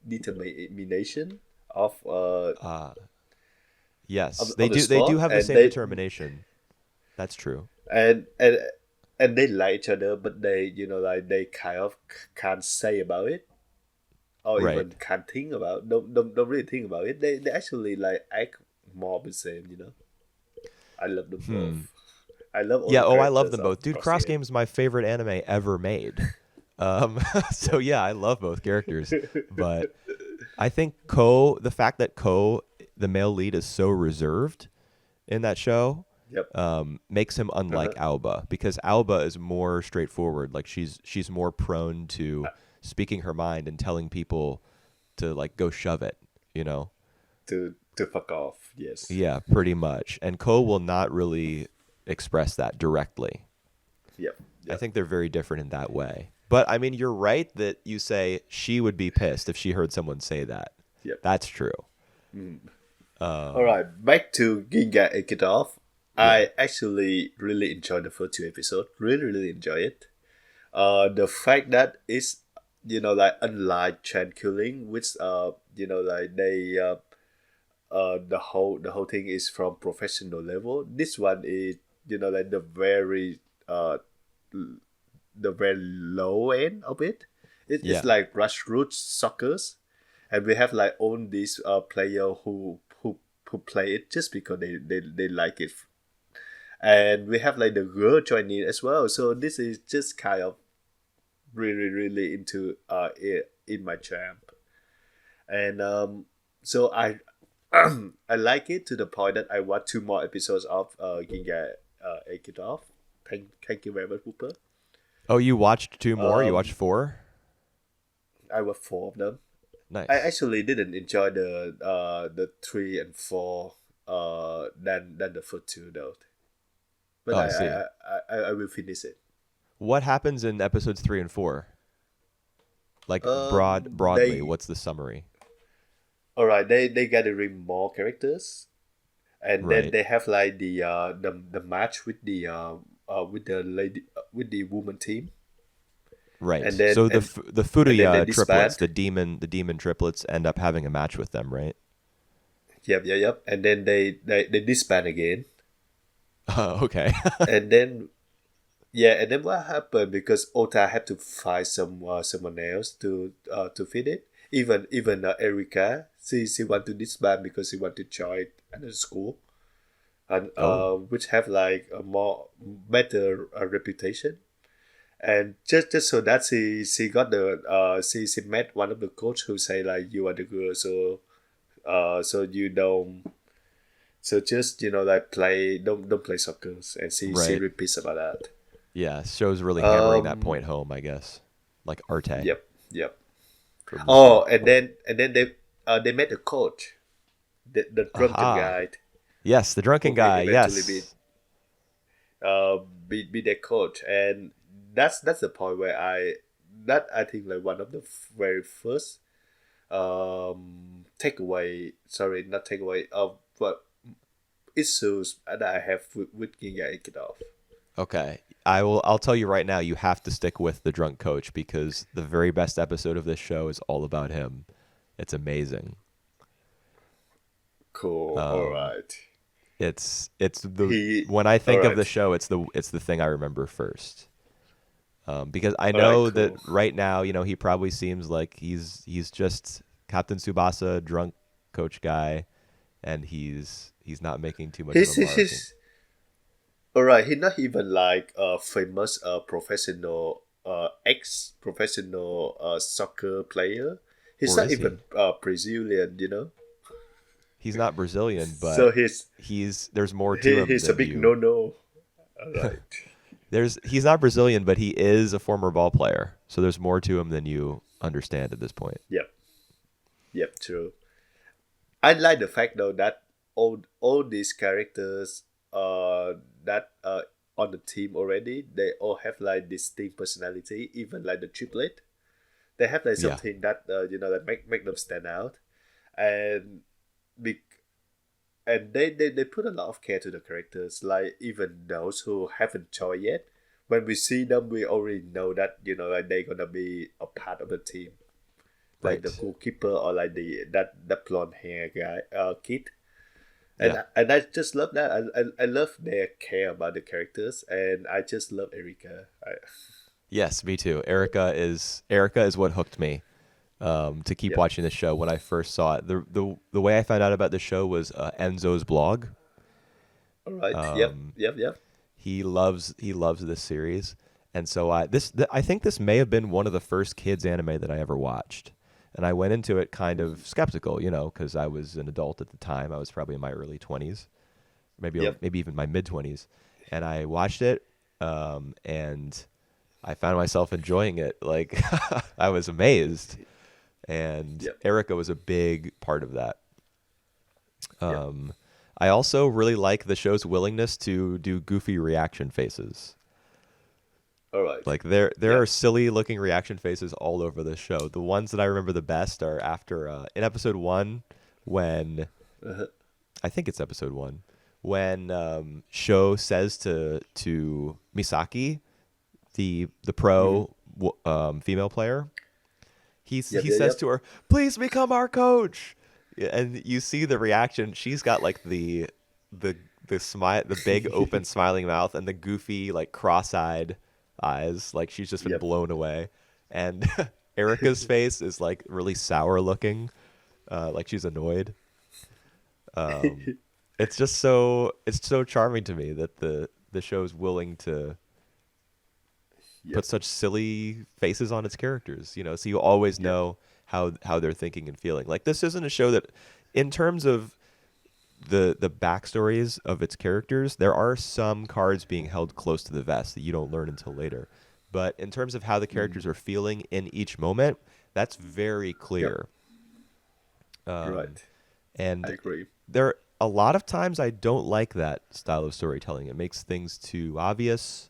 determination of Uh yes, of the they do sport, have the and same determination. That's true. and and and they like each other, but they kind of can't say about it, or Right. even can't think about, don't really think about it. They actually like act more of the same. I love them Hmm. both. I love all Yeah, the oh, I love characters them of both. Dude, Cross Cross Game. Game is my favorite anime ever made. So Yep. yeah, I love both characters. But I think Ko, the fact that Ko, the male lead, is so reserved in that show, Yep. makes him Uh-huh. unlike Alba because Alba is more straightforward. Like she's more prone to speaking her mind and telling people to like go shove it, you know? To fuck off. Yes. Yeah, pretty much. And Ko will not really express that directly. Yep. I Yep. think they're very different in that way. But I mean, you're right that you say she would be pissed if she heard someone say that. Yep. That's true. All right. Back to Ginga and Kickoff. Yeah. I actually really enjoyed the first two episodes. Really, really enjoy it. The fact that it's, like unlike Chan killing, which like they the whole thing is from professional level. This one is, like the very low end of it. It's Yeah. like grassroots soccer's, and we have like all these player who play it just because they like it, and we have like the girl joining as well. So this is just kind of really really into it in my champ, and so I I like it to the point that I watch two more episodes of Ginga Egg It Off. Thank you very much, Cooper. Oh, you watched two more? You watched Um, four? I watched four of them. I Nice. actually didn't enjoy the three and four than the first two though, but Oh, I see. I will finish it. What happens in episodes 3 and 4? Like broadly, They what's the summary? all right. They gathering more characters, and then Right. they have like the match with the lady with the woman team, Right. and then So and the and then they Furuya triplets, disband. the demon triplets end up having a match with them, right? Yep. And then they disband again, Oh, okay. and then yeah, and then what happened, because Ota had to find someone else to feed it. Even Erica, she want to disband because she want to join another school, and Oh, which have like a more better reputation. And just so that she got the she met one of the coach who say like, you are the girl, so you don't, so just like play, don't play soccer, and she right. repeats about that. Yeah, show's really hammering that Um. point home, I guess. Like Arte Yep. Yep. for Oh, Musa. and then they met a coach, the drunken Aha. guy Yes, the drunken who guy. eventually be Yes. be their coach, and that's the point where I think like one of the very first takeaway, sorry, not takeaway, but issues that I have with Ginga and Kickoff. Okay. I'll tell you right now, you have to stick with the drunk coach because the very best episode of this show is all about him. It's amazing. Cool. All Um, right. it's the He. when I All think of right. the show, it's the thing I remember first. Because I All right. know that Cool. right now, he probably seems like he's just Captain Tsubasa, drunk coach guy, and he's not making too much of a He's mark. he's All right, he's not even like a famous professional ex professional soccer player. He's Or not is even he? Brazilian, you know. He's not Brazilian, but So there's more to him he's a than big you. no no. All right. He's not Brazilian, but he is a former ball player. So there's more to him than you understand at this point. Yep. Yep. True. I like the fact though that all these characters that on the team already, they all have like distinct personality. Even like the triplet, they have like Yeah. something that that make them stand out. And be, and they put a lot of care to the characters. Like even those who haven't joined yet, when we see them, we already know that like they're gonna be a part of the team. Like the Right. goalkeeper or like that blonde hair guy, kid. Yeah. And I just love that. I love their care about the characters, and I just love Erika. Yes, me too. Erica is what hooked me to keep Yep. watching the show when I first saw it. The way I found out about the show was Enzo's blog. All right. Yep. Um, Yep. Yep. he loves this series, and so I think this may have been one of the first kids anime that I ever watched, and I went into it kind of skeptical, because I was an adult at the time. I was probably in my early 20s, Yep. maybe even my mid 20s, and I watched it, and I found myself enjoying it. Like I was amazed, and Yep. Erica was a big part of that. Yep. Um, I also really like the show's willingness to do goofy reaction faces. All right. Like there are Yep. silly looking reaction faces all over the show. The ones that I remember the best are after in episode 1 when Uh-huh. I think it's episode 1 when Sho says to Misaki, the Mm-hmm. pro female player, Yep. he Yep. says Yep. to her, "Please become our coach." Yeah, and you see the reaction. She's got like the smile, the big open smiling mouth, and the goofy like cross-eyed eyes, like she's just been Yep. blown away. And Erica's face is like really sour looking, like she's annoyed. Um, it's so charming to me that the show's willing to put Yep. such silly faces on its characters, so you always Yep. know how they're thinking and feeling. Like this isn't a show that, in terms of the backstories of its characters, there are some cards being held close to the vest that you don't learn until later. But in terms of how the Mm. characters are feeling in each moment, that's very Yep. clear. Um, Right. I and agree. there a lot of times I don't like that style of storytelling. It makes things too obvious,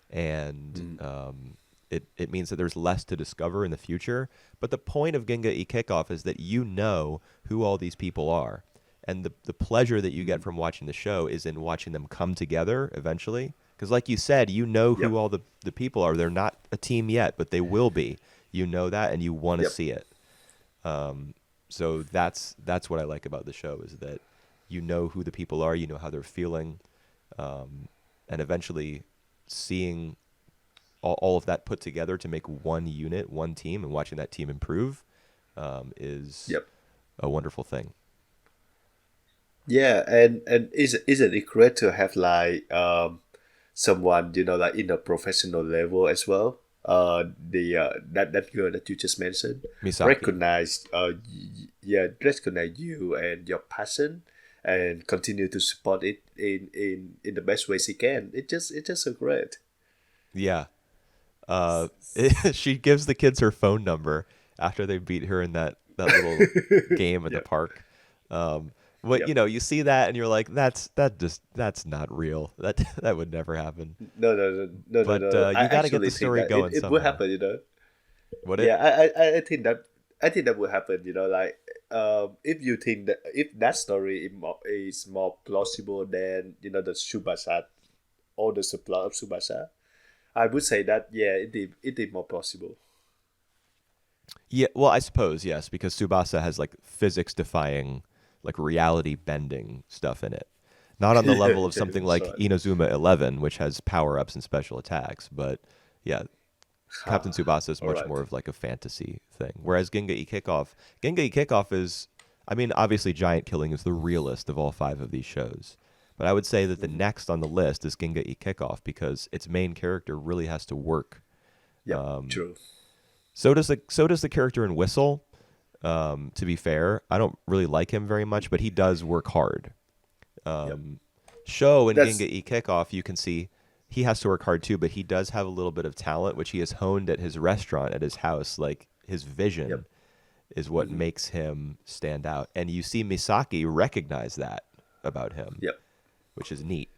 and Mm. it means that there's less to discover in the future. But the point of Ginga Kickoff is that you know who all these people are. And the pleasure that you get Mm. from watching the show is in watching them come together eventually. Because like you said, you know who Yep. all the people are. They're not a team yet, but they will be. You know that, and you want to Yep. see it. So that's what I like about the show, is that you know who the people are, you know how they're feeling, and eventually seeing all of that put together to make one unit, one team, and watching that team improve is Yep. a wonderful thing. Yeah, and isn't it great to have like someone like in a professional level as well? The that girl that you just mentioned Misaki. recognize you and your passion, and continue to support it in the best ways he can. It's just so great. Yeah. She gives the kids her phone number after they beat her in that little game at the Yep. park. What Yep. you see that and you're like, that's not real. That would never happen. No, no, no, no, no, But no. I you got to get the actually think story that going it will somehow. happen. Would it? Yeah, I think that will happen. Like if you think that if that story is more plausible than the Tsubasa or the subplot of Tsubasa, I would say that yeah, it is more plausible. Yeah. Well, I suppose yes, because Tsubasa has like physics defying, like reality bending stuff in it. Not on the level of something That's like right. Inazuma 11, which has power ups and special attacks. But yeah, Captain Tsubasa is All much right. more of like a fantasy thing. Whereas Ginga Kickoff is, I mean, obviously Giant Killing is the realest of all 5 of these shows. But I would say that the next on the list is Ginga Kickoff because its main character really has to work. Yep. True. So does the character in Whistle. To be fair, I don't really like him very much, but he does work hard. Yep. Show in That's Ginga Kickoff, you can see he has to work hard too, but he does have a little bit of talent, which he has honed at his restaurant, at his house. Like his vision Yep. is what makes him stand out, and you see Misaki recognize that about him, Yep. which is neat.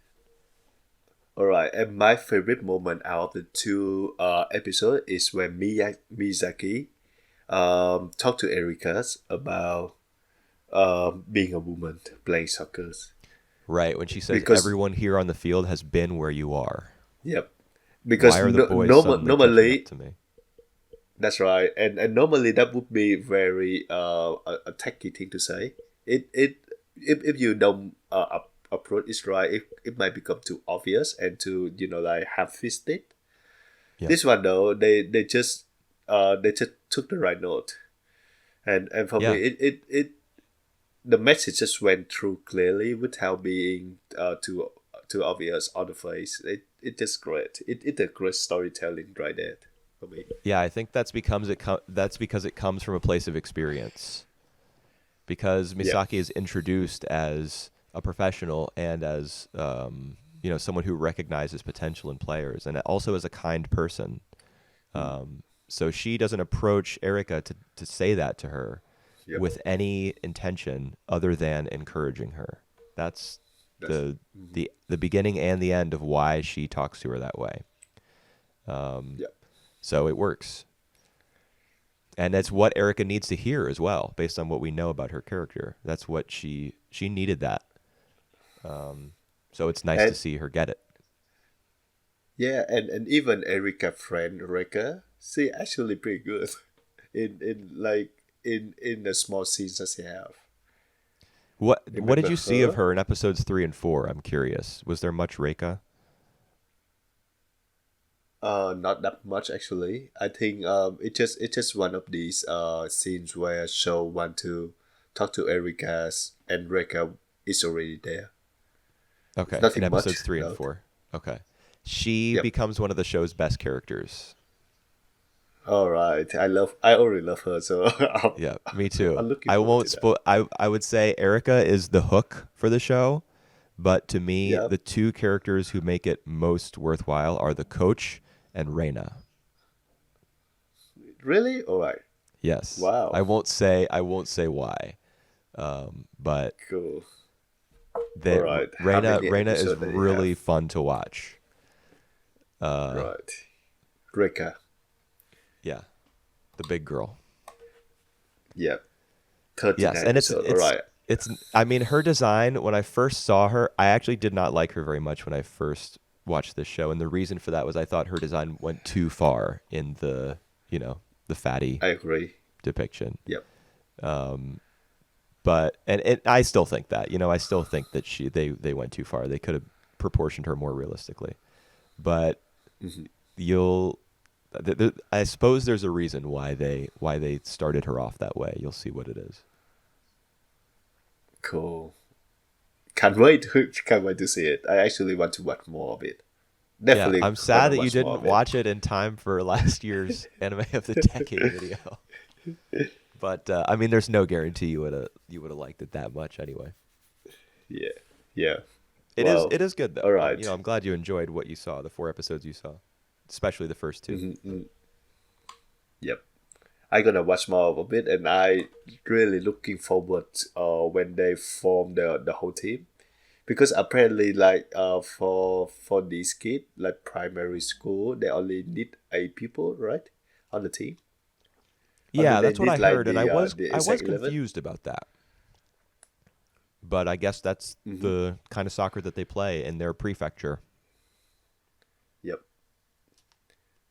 All right. And my favorite moment out of the two episodes is when Miyazaki talked to Erika about being a woman playing soccer. Right, when she says Because everyone here on the field has been where you are. yep, because Why are the boys suddenly catching normally up to me? that's right, and normally that would be very a tacky thing to say. It if you don't approach it right, it might become too obvious and too like half-fisted. Yeah. This one though, they just took the right note, and for Yeah. me it the message just went through clearly without being too obvious on the face. It just great. It's a great storytelling right there for me. Yeah, I think that's because it comes from a place of experience. Because Misaki is introduced as a professional and as someone who recognizes potential in players, and also as a kind person. So she doesn't approach Erika to say that to her Yep. with any intention other than encouraging her. That's the beginning and the end of why she talks to her that way. Yep. So it works. And that's what Erika needs to hear as well, based on what we know about her character. That's what she needed that. So it's nice to And see her get it. yeah, and even Erika friend Reka, she actually pretty good in the small scenes that she have. What did Remember you see of her? her in episodes 3 and 4? I'm curious. Was there much Reika? Not that much actually. I think it's just one of these scenes where show want to talk to Erika's and Reka is already there. Okay, in Nothing episodes much. 3 and No. 4. Okay. She Yep. becomes one of the show's best characters. All right. I already love her, so Yeah, me too. I'm looking I forward won't to that. I would say Erika is the hook for the show, but to me, Yep. the two characters who make it most worthwhile are the coach and Reina. Really? All right. Yes. Wow. I won't say why. But Cool. they, All right. How many Reina is episodes do you really have? fun to watch. Right. Reka. Yeah. The big girl. Yep. 39 Yes, and episode. All right. I mean, her design, when I first saw her, I actually did not like her very much when I first watched this show, and the reason for that was I thought her design went too far in the fatty I agree. depiction. Yep. But and I still think that, I still think that they went too far. They could have proportioned her more realistically. But I suppose there's a reason why they started her off that way. You'll see what it is. Cool. Can't wait. Can't wait to see it. I actually want to watch more of it. Definitely. Yeah, I'm sad that you watch more didn't of it. watch it in time for last year's Anime of the Decade video. But I mean, there's no guarantee you would have liked it that much anyway. Yeah. Yeah. It is good though. All right. I'm glad you enjoyed what you saw, the 4 episodes you saw, especially the first 2. Mm-hmm. Yep. I'm gonna watch more of it, and I really looking forward when they form the whole team, because apparently for these kids like primary school they only need 8 people, right, on the team. Yeah, They that's what I need like heard, and I was the exact 11. confused about that. But I guess that's the kind of soccer that they play in their prefecture. Yep.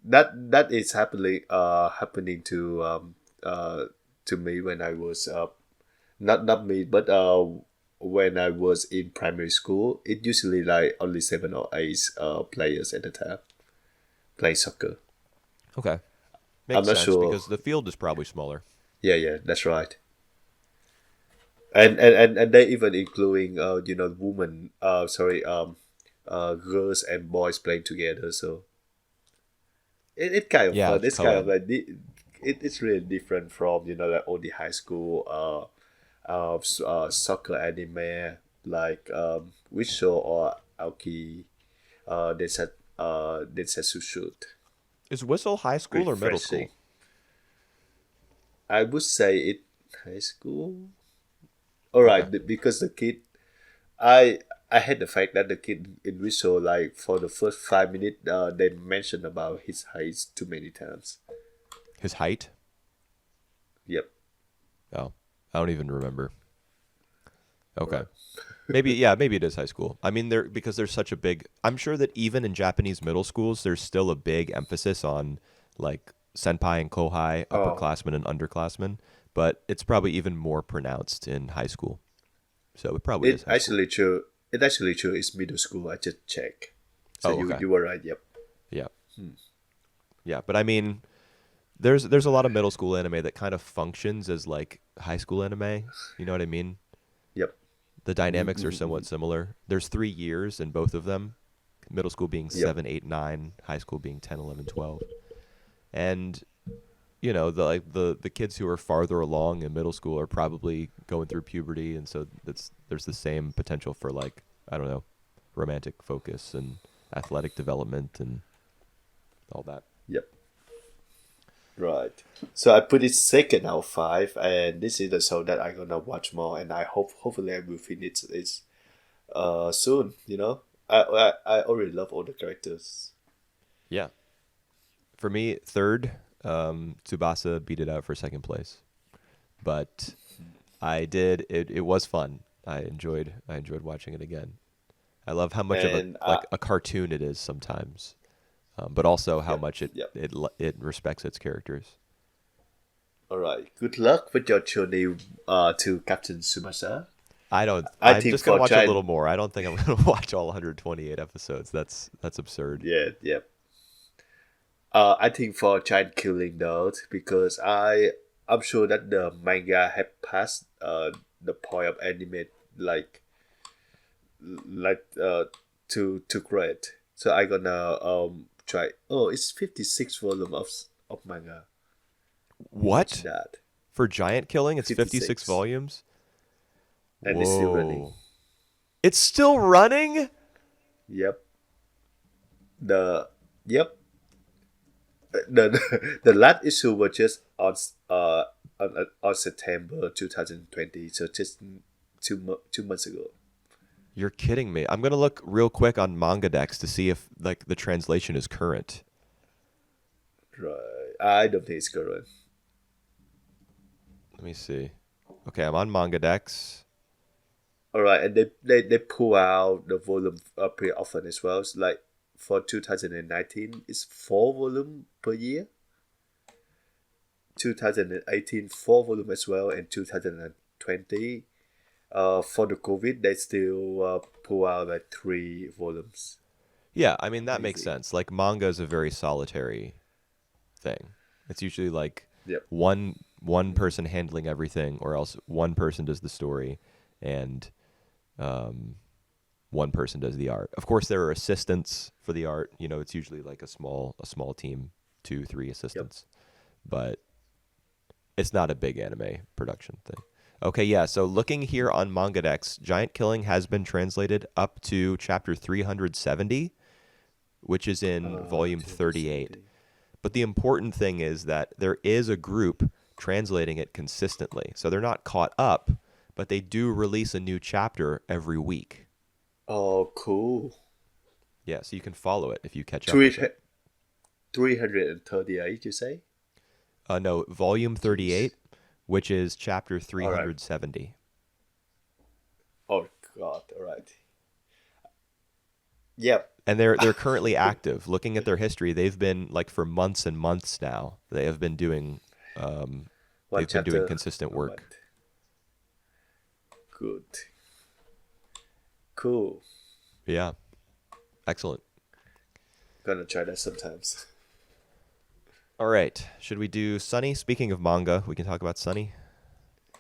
That is happening to me when I was not me, but when I was in primary school. It usually like only 7 or 8 players at a time play soccer. Okay. I'm Makes not sense sure. because the field is probably smaller. Yeah, that's right. And they even including women girls and boys playing together. So it kind of Yeah, fun. it's It's kind of co-ed. like it's really different from like all the high school soccer anime like which show or Aoki Densetsu shoot. Is Whistle high school or middle Refreshing. school? I would say it high school. All Okay. right, because the kid, I I hate the fact that the kid in Visual, like for the first 5 minutes, they mentioned about his height too many times. His height? Yep. Oh, I don't even remember. Okay. Right. Maybe yeah, maybe it is high school. I mean, there because there's such a big. I'm sure that even in Japanese middle schools, there's still a big emphasis on like senpai and kohai, Oh, upperclassmen and underclassmen. But it's probably even more pronounced in high school. So it probably is it high school. actually true. It actually true. It's middle school. I just check. So Oh, you okay. you were right. Yep. Yeah, yeah. But I mean, there's a lot of middle school anime that kind of functions as like high school anime. You know what I mean? Yep. The Mm-hmm, dynamics are mm-hmm, somewhat mm-hmm. similar. There's 3 years in both of them. Middle school being Yep. 7, 8, 9, high school being 10, 11, 12. And you know, the kids who are farther along in middle school are probably going through puberty, and so there's the same potential for like, I don't know, romantic focus and athletic development and all that. Yep. Right. So I put it second out of five, and this is the show that I'm gonna watch more, and I hopefully I will finish it soon. I already love all the characters. Yeah. For me, third, Tsubasa beat it out for second place. But it was fun. I enjoyed watching it again. I love how much of a And like a cartoon it is sometimes, but also how yep, much yep. it respects its characters. All right. Good luck with your journey to Captain Tsubasa. I don't. I I'm think just gonna for watch a little Giant, more. I don't think I'm gonna watch all 128 episodes. That's absurd. yeah, yeah. I think for Giant Killing though, because I'm sure that the manga had passed the point of anime like like to great. So I gonna try. Oh, it's 56 volume of manga. Imagine What that. for Giant Killing? It's 56 56, volumes. and it's still running. Whoa! It's still running. Yep. The yep. The last issue was just on September 2020. So just 2 months ago. You're kidding me. I'm gonna look real quick on MangaDex to see if like the translation is current. Right. I don't think it's current. Let me see. Okay, I'm on MangaDex. All right, and they pull out the volume pretty often as well. It's like for 2019, it's 4 volume per year. 2018, 4 volume as well, and 2020. For the COVID, they still pull out like 3 volumes. Yeah, I mean that makes Crazy. sense. Like manga is a very solitary thing. It's usually like Yep. one person handling everything, or else one person does the story, and um, one person does the art. Of course, there are assistants for the art. You know, it's usually like a small team, 2, 3 Yep. assistants, but it's not a big anime production thing. Okay, yeah. So looking here on MangaDex, Giant Killing has been translated up to chapter 370, which is in volume 38. 270. But the important thing is that there is a group translating it consistently. So they're not caught up, but they do release a new chapter every week. Oh, cool. Yeah, so you can follow it if you catch up Three, with it. 338, you say? No, volume Jeez. 38, which is chapter All right. 370. Oh, God. All right. Yep. And they're currently active. Looking at their history, they've been like for months and months now. They have been doing um, One they've been doing chapter consistent a month. work. Good. Cool. Yeah, excellent. Gonna try that sometimes. All right, should we do Sunny? Speaking of manga, we can talk about Sunny.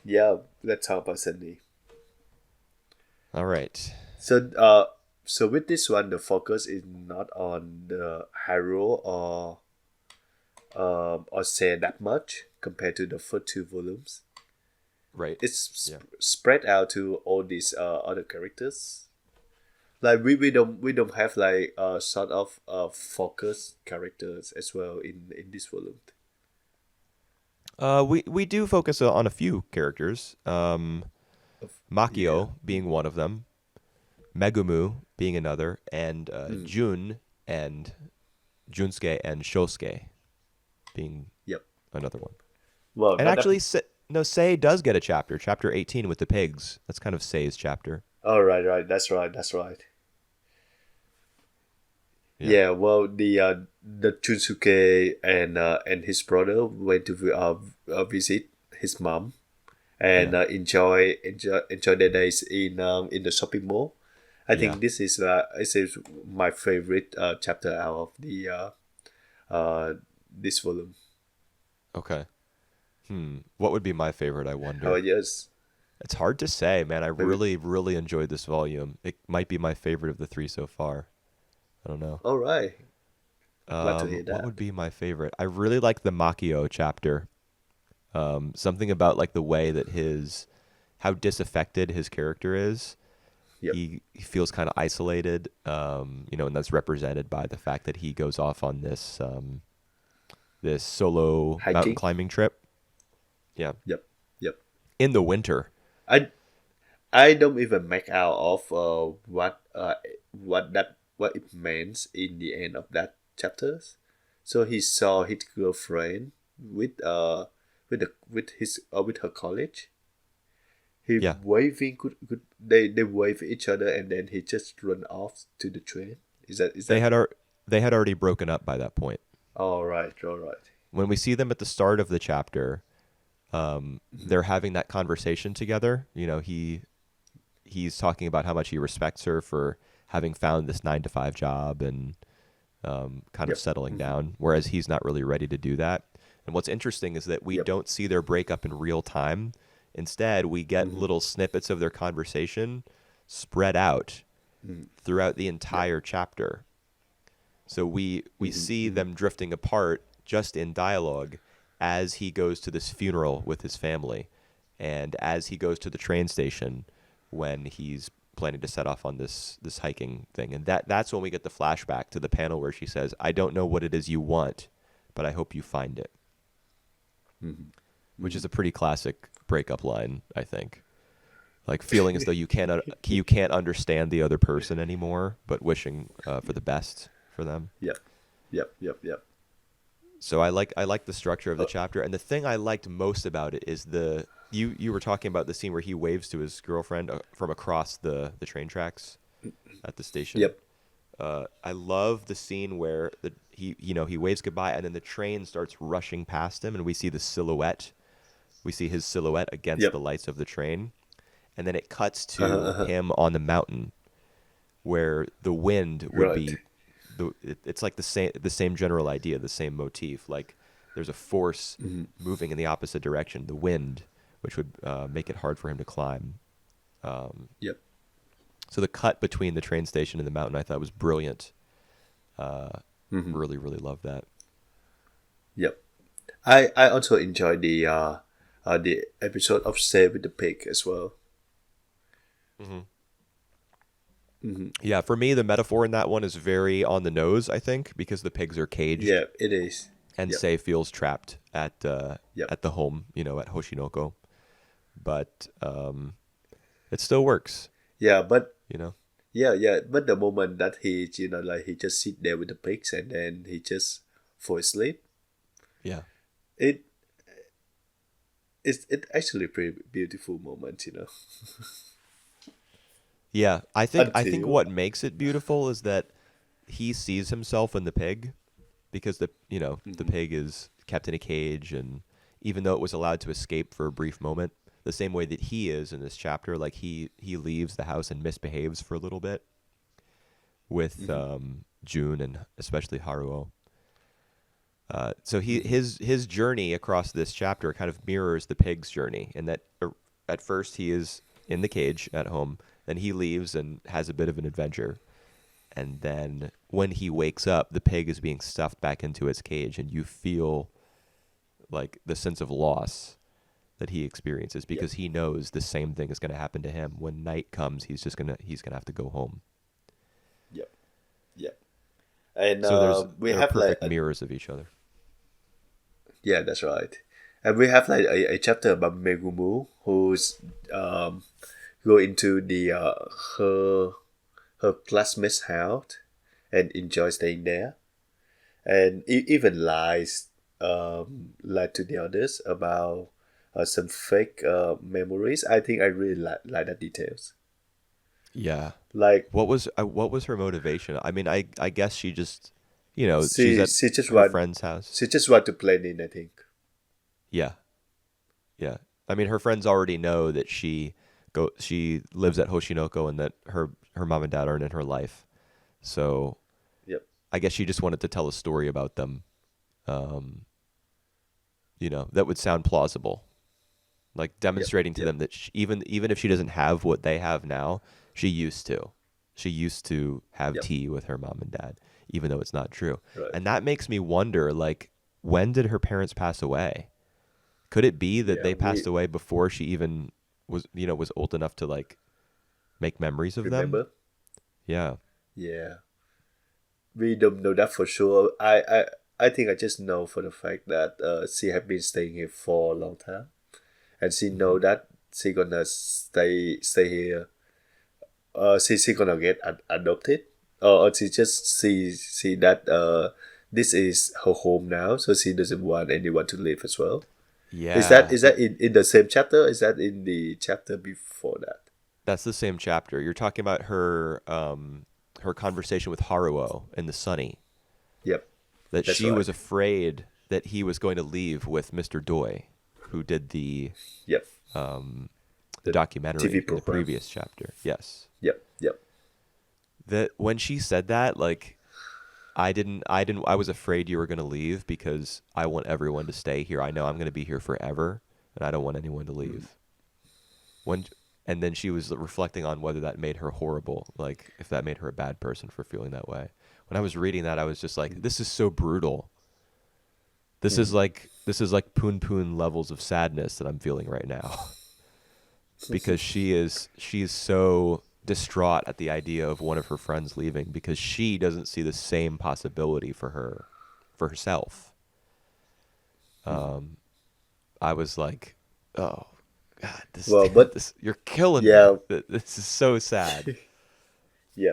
Yeah, let's talk about Sunday. All right. So so with this one, the focus is not on the hero or say that much compared to the first two volumes. Right. It's Yeah. spread out to all these other characters. Like we don't have like sort of focus characters as well in this volume. We do focus on a few characters. Yeah. Makio being one of them, Megumu being another, and Mm. Jun and Junsuke and Shosuke being Yep. another one. Well, And not that. actually, no, Sei does get a chapter, chapter 18 with the pigs. That's kind of Sei's chapter. Oh, right, right. That's right. That's right. Yeah. Yeah. Well, the Chunsuke and his brother went to visit his mom and Yeah. enjoy their days in the shopping mall. I Yeah. think this is my favorite chapter out of the uh this volume. Okay. What would be my favorite, I How wonder? are yours? It's hard to say, man. I Maybe. really, really enjoyed this volume. It might be my favorite of the three so far. I don't know. All right. Glad to hear What that. would be my favorite? I really like the Makio chapter. Something about like the way that how disaffected his character is. Yep. He feels kind of isolated, and that's represented by the fact that he goes off on this solo mountain Hiking. climbing trip. Yeah, Yep. Yep. in the winter. I I don't even make out of what it means in the end of that chapter. So he saw his girlfriend with her college. He Yeah, waving they wave each other and then he just run off to the train. Is they that had they had already broken up by that point. all right? All right. When we see them at the start of the chapter, Mhm. they're having that conversation together. He's talking about how much he respects her for having found this 9 to 5 job and kind of Yep. settling Mhm. down, whereas he's not really ready to do that. And what's interesting is that we Yep. don't see their breakup in real time. Instead, we get Mhm. little snippets of their conversation spread out Mhm. throughout the Yep. entire chapter. So we Mhm. see Mhm. them drifting apart just in dialogue as he goes to this funeral with his family and as he goes to the train station when he's planning to set off on this hiking thing. And that's when we get the flashback to the panel where she says, "I don't know what it is you want, but I hope you find it." Mhm. Which is Mhm. a pretty classic breakup line, I think. Like feeling as though you can't understand the other person anymore, but wishing for the best for them. Yep. Yep. Yep. Yep. So I like the structure of the Uh, chapter, and the thing I liked most about it is you were talking about the scene where he waves to his girlfriend from across the train tracks at the station. yep. I love the scene where he waves goodbye, and then the train starts rushing past him, and we see the silhouette. We see his silhouette against the Yep. lights of the train, and then it cuts Uh-huh, to uh-huh. him on the mountain, where the wind would Right. be it's like the same general idea, the same motif. Like there's a force Mhm. moving in the opposite direction, the wind, which would make it hard for him to climb. Um, Yep. so the cut between the train station and the mountain, I thought was brilliant. Uh, Mhm. really, really loved that. Yep. I also enjoy the episode of Save with the Pig as well. Hmm. Hmm. Yeah, for me, the metaphor in that one is very on the nose. I think because the pigs are caged Yeah, it is. and Yep. Sei feels trapped Yep. at the home, at Hoshinoko, but it still works. Yeah, but You know. yeah. But the moment that like he just sit there with the pigs and then he just fall asleep, Yeah. it it actually a pretty beautiful moment. Yeah, I think Until what makes it beautiful is that he sees himself in the pig because the Mhm. pig is kept in a cage, and even though it was allowed to escape for a brief moment, the same way that he is in this chapter, like he leaves the house and misbehaves for a little bit with Mhm. June and especially Haruo. So he Mhm. his journey across this chapter kind of mirrors the pig's journey in that at first he is in the cage at home, Then he leaves and has a bit of an adventure. And then when he wakes up, the pig is being stuffed back into its cage, and you feel like the sense of loss that he experiences Yep. because he knows the same thing is going to happen to him. When night comes, he's gonna have to go home. Yep. Yep. And So we they're have like perfect mirrors of each other. yeah, that's right. And we have like a chapter about Megumu who's go into the her her classmate's house and enjoy staying there, and even lied to the others about some fake memories. I think I really like that details. Yeah. Like What was her motivation? I mean, I guess she just, she's she at she just her want friend's house. she just want to blend in. I think. Yeah. Yeah. I mean, her friends already know that she lives at Hoshinoko and that her mom and dad aren't in her life. So Yep. I guess she just wanted to tell a story about them. Um, that would sound plausible, like Yep. demonstrating to Yep. them that even if she doesn't have what they have now, she used to. She used to have Yep. tea with her mom and dad, even though it's not true. Right. And that makes me wonder, like, when did her parents pass away? Could it be that Yeah. they passed We away before she even was old enough to like make memories of them? remember. Yeah. Yeah. We don't know that for sure. I think I just know for the fact that she have been staying here for a long time, and she Hmm. know that she gonna stay here. She gonna get adopted, or she just see that this is her home now, so she doesn't want anyone to live as well. Yeah. Is that in the same chapter? Is that in the chapter before that? That's the same chapter. You're talking about her conversation with Haruo in the Sunny, Yep, that that's she was right. afraid that he was going to leave with Mr. Doi, who did Yep, the the TV documentary in the program. previous chapter. Yes. Yep, yep. That when she said that, like, I was afraid you were going to leave because I want everyone to stay here. I know I'm going to be here forever and I don't want anyone to Mm. leave. When and then she was reflecting on whether that made her horrible, like if that made her a bad person for feeling that way. When I was reading that, I was just like, this is so brutal. This is like poon poon levels of sadness that I'm feeling right now because she's so distraught at the idea of one of her friends leaving because she doesn't see the same possibility for herself. Um, I was like, oh God, this Well, but this you're killing me. yeah, This is so sad. yeah,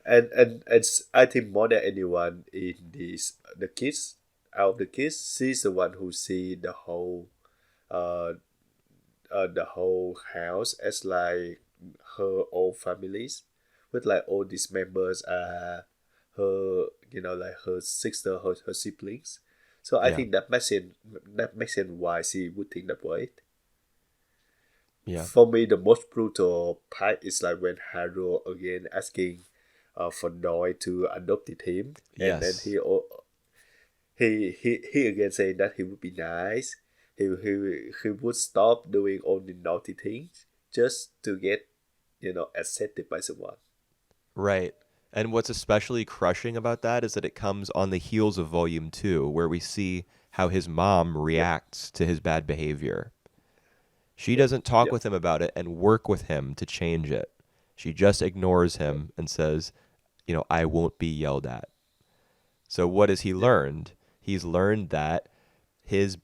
I think more than anyone in this the kids out of the kids, she's the one who see uh the whole house as like her own families, with like all these members her like her sister, her siblings. So I Yeah, think that makes sense why she would think that way. yeah, For me, the most brutal part is like when Haru again asking for Noi to adopt him, and then yes, he again saying that he would be nice. He would stop doing all the naughty things just to get accepted by someone. right. And what's especially crushing about that is that it comes on the heels of Volume 2, where we see how his mom Yep, reacts to his bad behavior. She yep, doesn't talk yep, with him about it and work with him to change it. She just ignores yep, him and says, I won't be yelled at. So what has he yep, learned? He's learned that his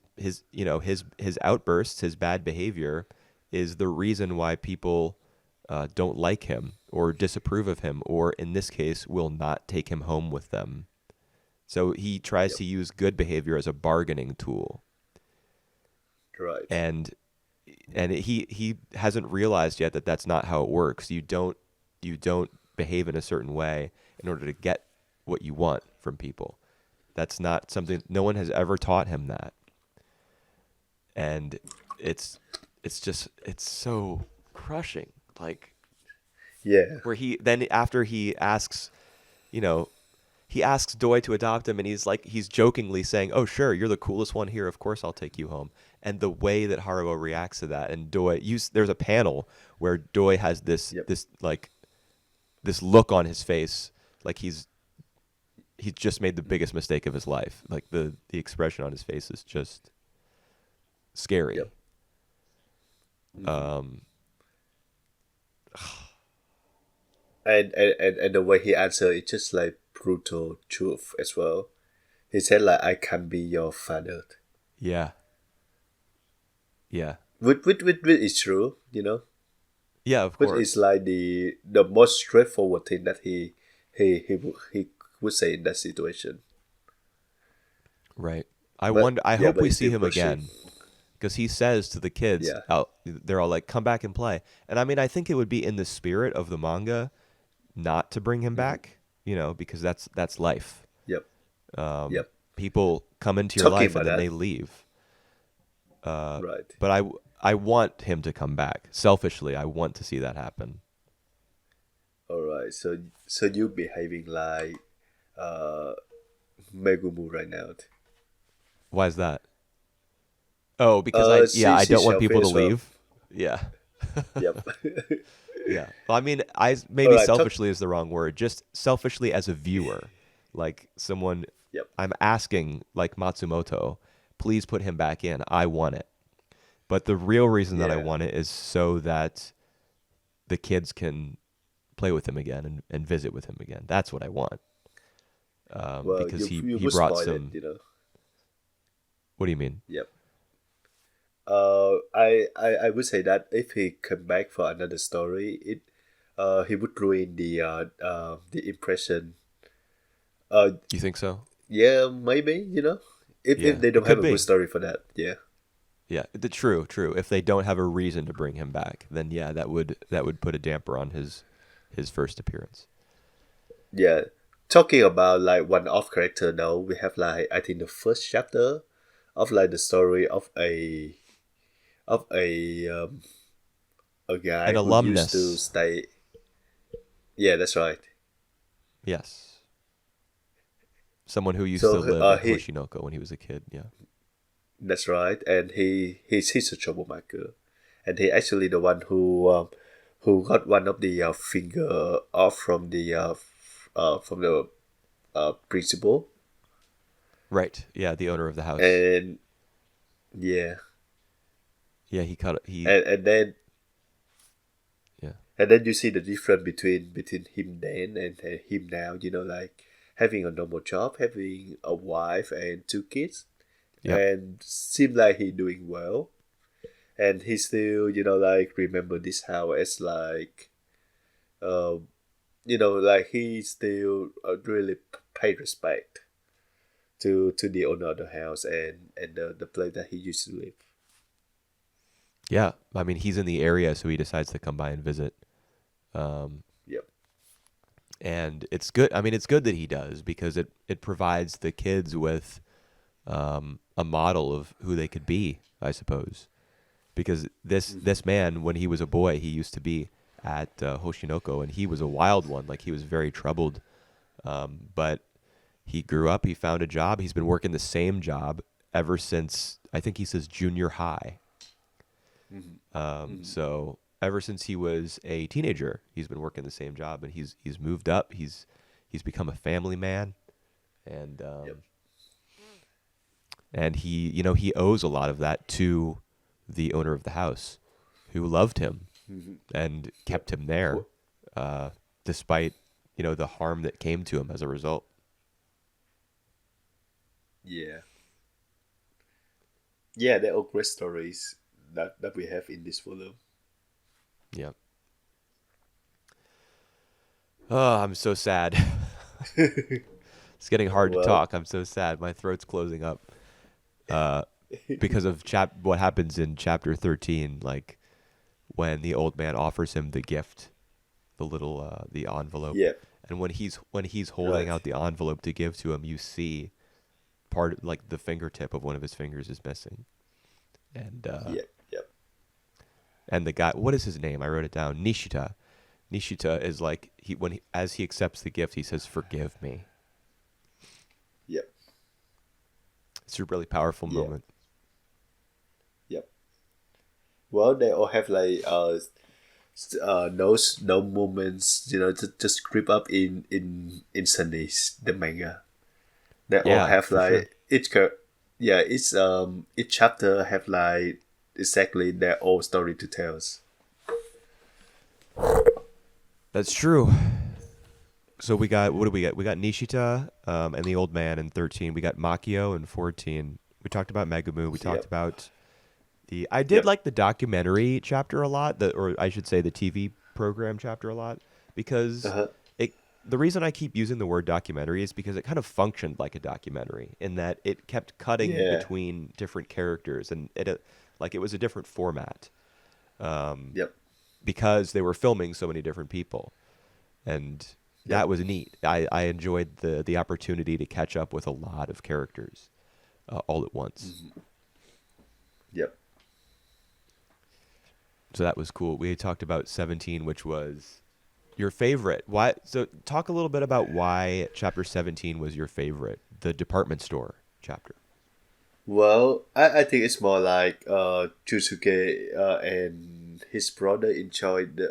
outbursts, his bad behavior, is the reason why people don't like him or disapprove of him, or in this case, will not take him home with them. So he tries yep. to use good behavior as a bargaining tool, Right, and he hasn't realized yet that that's not how it works. You don't behave in a certain way in order to get what you want from people. That's not something, no one has ever taught him that. And it's so crushing. Like yeah, where he then after he asks, you know, he asks Doi to adopt him, and he's jokingly saying, "Oh, sure, you're the coolest one here. Of course, I'll take you home." And the way that Haruo reacts to that, and there's a panel where Doi has Yep. this look on his face, like he's just made the biggest mistake of his life. Like the expression on his face is just scary. Yep. Um, And the way he answered, it's just like brutal truth as well. He said like, "I can be your father," yeah, yeah, which is true, you know. yeah. Of Which is course, like the most straightforward thing that he would say in that situation. right. I But wonder. I yeah, hope but we he see still him pursue. again because he says to the kids, Yeah. they're all like, "Come back and play." And I mean, I think it would be in the spirit of the manga not to bring him Hmm. back, because that's life. Yep. Um, Yep. People come into your Talking life and about then they that, leave. right? But I want him to come back. Selfishly, I want to see that happen. All right. So you behaving like uh Megumu right now. Why is that? Oh, because I She's don't want people selfish to as well. leave. Yeah. Yep. Yeah. Well, I mean, I All maybe right. Talk. selfishly is the wrong word. Just selfishly as a viewer, like someone Yep. I'm asking, like Matsumoto, please put him back in. I want it. But the real reason that I Yeah. want it is so that the kids can play with him again and visit with him again. That's what I want. Well, Because you he would brought spoil it, some. you know. What do you mean? Yep. I would say that if he come back for another story, he would ruin the impression. Uh, You think so? yeah, maybe, you know, if Yeah, they it don't have could a good be. story for that. Yeah. Yeah, true. If they don't have a reason to bring him back, then yeah, that would put a damper on his first appearance. Yeah. Talking about like one off character now, we have like I think the first chapter of like the story of a An guy who used to alumnus. stay. Yeah, that's right. Yes. Someone who used to So live in he Hoshinoko when he was a kid. Yeah. that's right, and he's a troublemaker, and he actually the one who got one of the finger off from the principal, Right. Yeah, the owner of the house. and yeah, Yeah, he cut he and then yeah. you see the difference between him then and him now. You know, like having a normal job, having a wife and two kids, Yep. and seem like he doing well, and he still like remember this house as like um like he still really pay respect to the owner of the house and the place that he used to live. Yeah. I mean, he's in the area so he decides to come by and visit. Um Yep. and it's good. I mean, it's good that he does because it provides the kids with a model of who they could be, I suppose. Because this man, when he was a boy, he used to be at Hoshinoko, and he was a wild one. Like he was very troubled, but he grew up. He found a job. He's been working the same job ever since I think he says junior high. So ever since he was a teenager, he's been working the same job, and he's moved up. He's become a family man, and Yep. he owes a lot of that to the owner of the house, who loved him and Yep. kept him there, Wh- despite the harm that came to him as a result. yeah. Yeah, they're all great stories that we have in this volume. Yeah. Oh, I'm so sad. It's getting hard to Well, talk. I'm so sad. My throat's closing up. Uh, because of what happens in chapter 13, like when the old man offers him the gift, the envelope, yeah, and when he's holding right. out the envelope to give to him, you see like the fingertip of one of his fingers is missing, and Yep, yep. the guy, what is his name? I wrote it down. Nishita is like as he accepts the gift, he says, "Forgive me." It's a really powerful Yeah. moment. Yep. Well, they all have like those no moments, just creep up in Sundays the manga. They all Yeah, have for sure. like yeah, each chapter have like exactly their own story to tell. That's true. So we got, what do we get? We got Nishita and the old man in 13. We got Makio in 14. We talked about Megumu. We talked Yep. about I did Yep. like the documentary chapter a lot, or I should say the TV program chapter a lot, because Uh-huh. it. The reason I keep using the word documentary is because it kind of functioned like a documentary in that it kept cutting Yeah. between different characters, and like it was a different format Yep. because they were filming so many different people, and Yep. that was neat. I enjoyed the opportunity to catch up with a lot of characters all at once. Yep. So that was cool. We talked about 17, which was your favorite. Why? So talk a little bit about why chapter 17 was your favorite, the department store chapter. Well, I think it's more like Chusuke and his brother enjoyed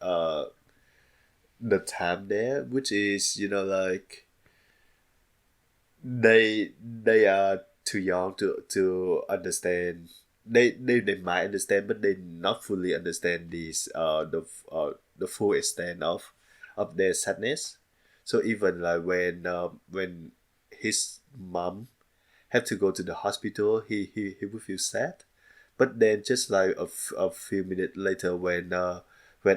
the time there, which is like they are too young to understand. They might understand, but they not fully understand this the full extent of their sadness. So even like when his mom had to go to the hospital, he would feel sad. But then just like a few minutes later, when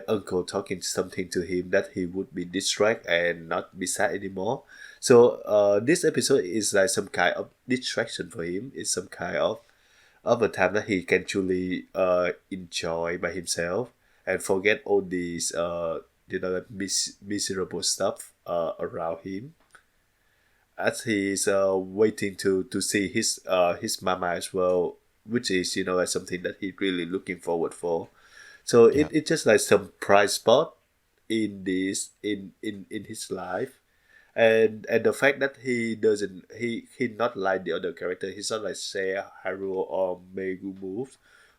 uncle talking something to him, that he would be distracted and not be sad anymore. So this episode is like some kind of distraction for him. It's some kind of a time that he can truly enjoy by himself and forget all these miserable stuff around him, as he's waiting to see his mama as well, which is like something that he really looking forward for. So Yeah. it just like some bright spot in this in his life, and the fact that he doesn't he not like the other character. He's not like say Haru or Megumu,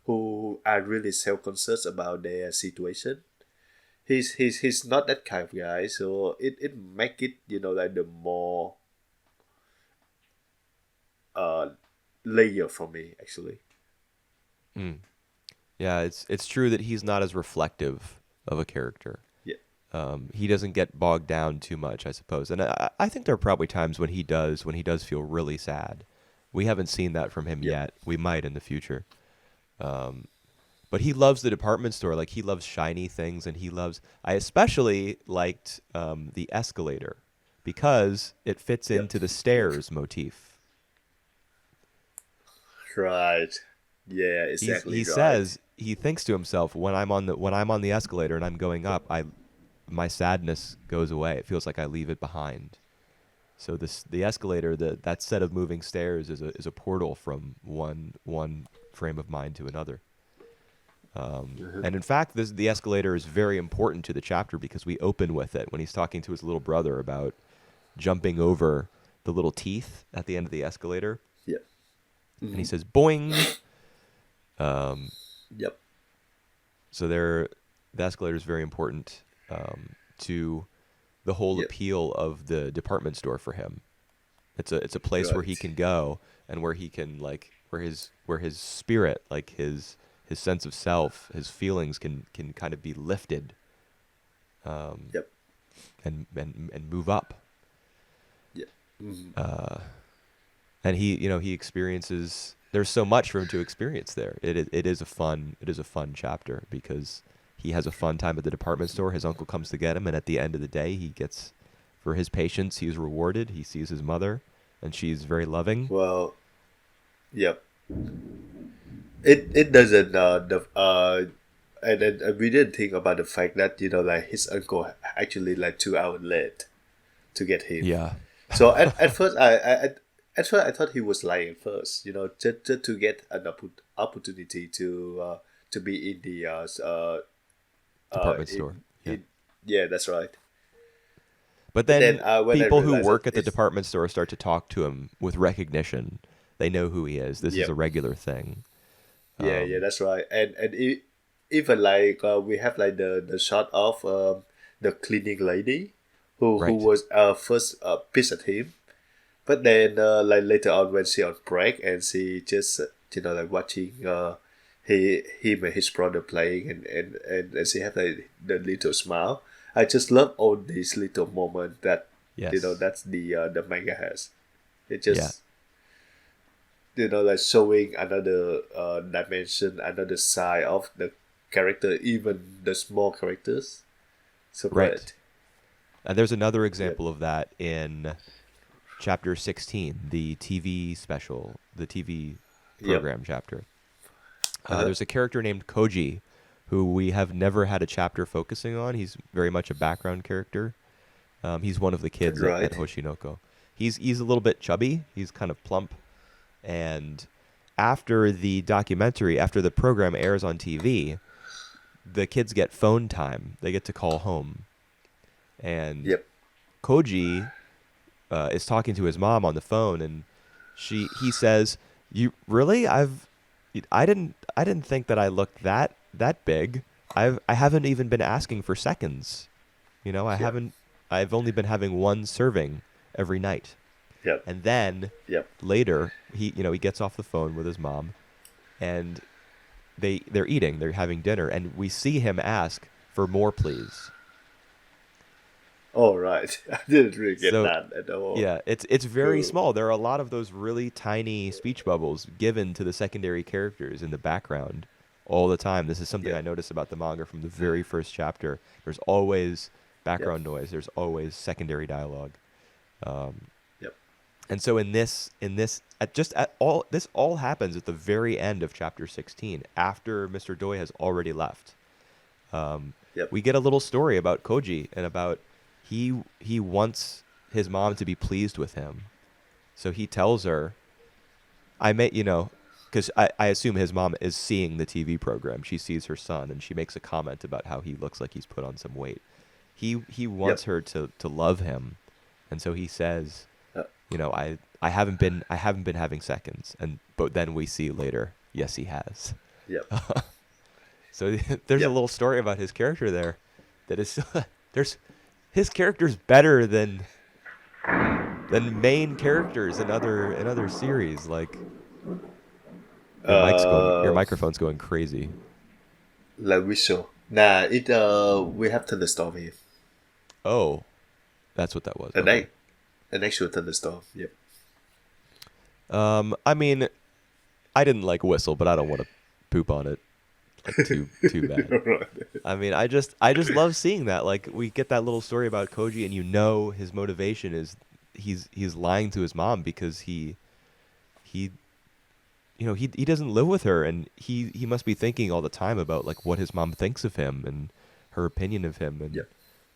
who are really self-conscious about their situation. He's not that kind of guy. So it make it like the more uh layer for me actually. Mm. Yeah, it's true that he's not as reflective of a character. Yeah. He doesn't get bogged down too much, I suppose. And I think there are probably times when he does feel really sad. We haven't seen that from him Yep. yet. We might in the future. But he loves the department store. Like he loves shiny things, and he loves. I especially liked the escalator because it fits Yep. into the stairs motif. Right. Yeah, He exactly right. says he thinks to himself when I'm on the escalator and I'm going up, I my sadness goes away. It feels like I leave it behind. So the escalator, that set of moving stairs is a portal from one frame of mind to another. And in fact, the escalator is very important to the chapter because we open with it when he's talking to his little brother about jumping over the little teeth at the end of the escalator, Yep. and he says "boing." Um, Yep. so the escalator is very important to the whole Yep. appeal of the department store for him. It's a place where he Right. can go and where he can where his spirit, like his sense of self, his feelings can kind of be lifted Yep. and move up. Yep. Mhm. And he experiences. There's so much for him to experience there. It is a fun chapter because he has a fun time at the department store. His uncle comes to get him, and at the end of the day, he gets for his patience. He's rewarded. He sees his mother, and she's very loving. Well, yep. It doesn't and then we didn't think about the fact that like his uncle actually like 2 hours late to get him. Yeah, So at first at first I thought he was lying first, just to get an opportunity to be in the department store. Yeah. in yeah, that's right. But But then then when I people who realized that work at the it's department store start to talk to him with recognition, They know who he is. This is Yep. a regular thing. Yeah, yeah, that's right. Even like we have like the shot of the cleaning lady who Right. was first pissed at him, but then like later on when she on break and she just like watching him and his brother playing and she have like the little smile. I just love all these little moments that Yes. that's the manga has. It Yeah. just like showing another dimension, another side of the character, even the small characters. So Right. great. And there's another Yep. example of that in chapter 16, the TV special, the TV Yep. program chapter. Uh-huh. There's a character named Koji who we have never had a chapter focusing on. He's very much a background character. He's one of the kids at Right. Hoshinoko. He's a little bit chubby. He's kind of plump. And after the documentary, after the program airs on TV, the kids get phone time. They get to call home. And Yep. Koji is talking to his mom on the phone, and he says, "You really? I didn't think that I looked that big. I haven't even been asking for seconds. I Yep. haven't. I've only been having one serving every night." Yep. And then Yep. later, he gets off the phone with his mom, and they're having dinner, and we see him ask for more, please. All right. I didn't really get So that at all. yeah, it's very Cool. small. There are a lot of those really tiny speech bubbles given to the secondary characters in the background all the time. This is something I Yep. noticed about the manga from the very first chapter. There's always Yep. background noise. There's always secondary dialogue. Yep. And so this all happens at the very end of chapter 16 after Mr. Doi has already left. Yep. We get a little story about Koji and about he wants his mom to be pleased with him. So he tells her, because I assume his mom is seeing the TV program. She sees her son and she makes a comment about how he looks like he's put on some weight. He wants Yep. her to love him. And so he says, Uh, I haven't been having seconds. But then we see later, yes he has. yep. So there's a Yep. little story about his character there that is there's his character's better than main characters in other series. Like your Uh, microphone's going crazy. like visual. Nah, it we have thunderstorm here. Oh, that's what that was. An Okay. an actual thunderstorm. Yep. I mean, I didn't like whistle, but I don't want to poop on it like too bad. Right. I mean, I just love seeing that. Like we get that little story about Koji, and his motivation is he's lying to his mom because he he doesn't live with her, and he must be thinking all the time about like what his mom thinks of him and her opinion of him, and Yep.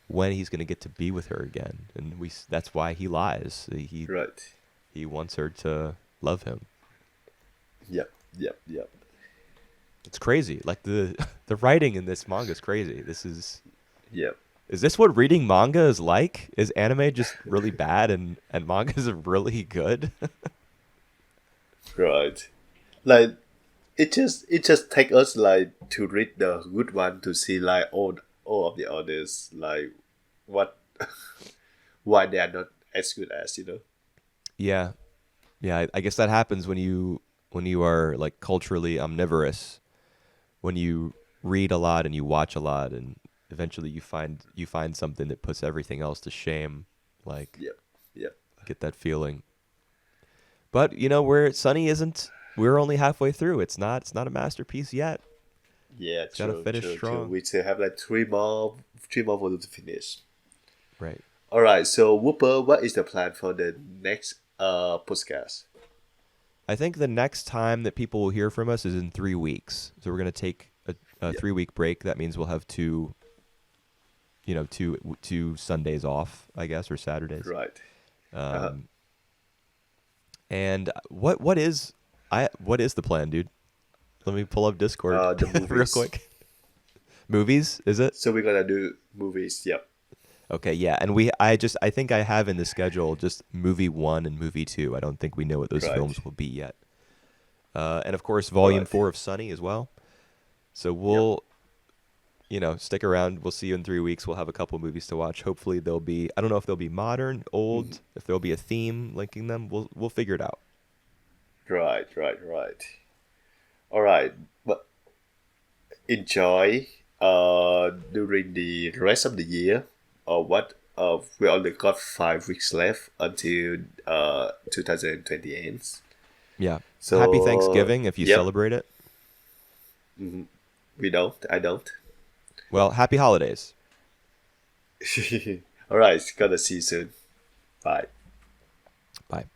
when he's gonna get to be with her again. And that's why he lies. Right. He wants her to love him. Yep. Yep. Yep. It's crazy. Like the the writing in this manga is crazy. Yep. Is this what reading manga is like? Is anime just really bad and manga is really good? Right. Like it just take us like to read the good one to see like all of the others like what why they are not as good as. Yeah. Yeah, I guess that happens when you are like culturally omnivorous, when you read a lot and you watch a lot, and eventually you find something that puts everything else to shame. Like Yep. Yep. get that feeling. But where Sunny isn't, we're only halfway through. It's not a masterpiece yet. Yeah. It's got to True. finish True. True. strong. We still have like three more volumes to finish. Right. All right. So Whooper, what is the plan for the next podcast? I think the next time that people will hear from us is in 3 weeks. So we're going to take a Yep. 3-week break. That means we'll have two Sundays off, I guess, or Saturdays. Right. Um, and what is the plan, dude? Let me pull up Discord The real movies. quick. Movies, is it? So we're gonna do movies. Yep. Okay, yeah, and I think I have in the schedule just movie 1 and movie 2. I don't think we know what those Right. films will be yet. And of course, All volume right. 4 of Sunny as well. So Yep. we'll, stick around. We'll see you in 3 weeks. We'll have a couple movies to watch. Hopefully they'll be, I don't know if they'll be modern, Mhm. old, if there'll be a theme linking them. We'll figure it out. Right. Right. Right. All right. But enjoy during the rest of the year. Or what? We only got 5 weeks left until 2020 ends. Yeah. Happy So Thanksgiving if you yep. celebrate it. We don't. I don't. Well, happy holidays. All right. Gonna see you soon. Bye. Bye.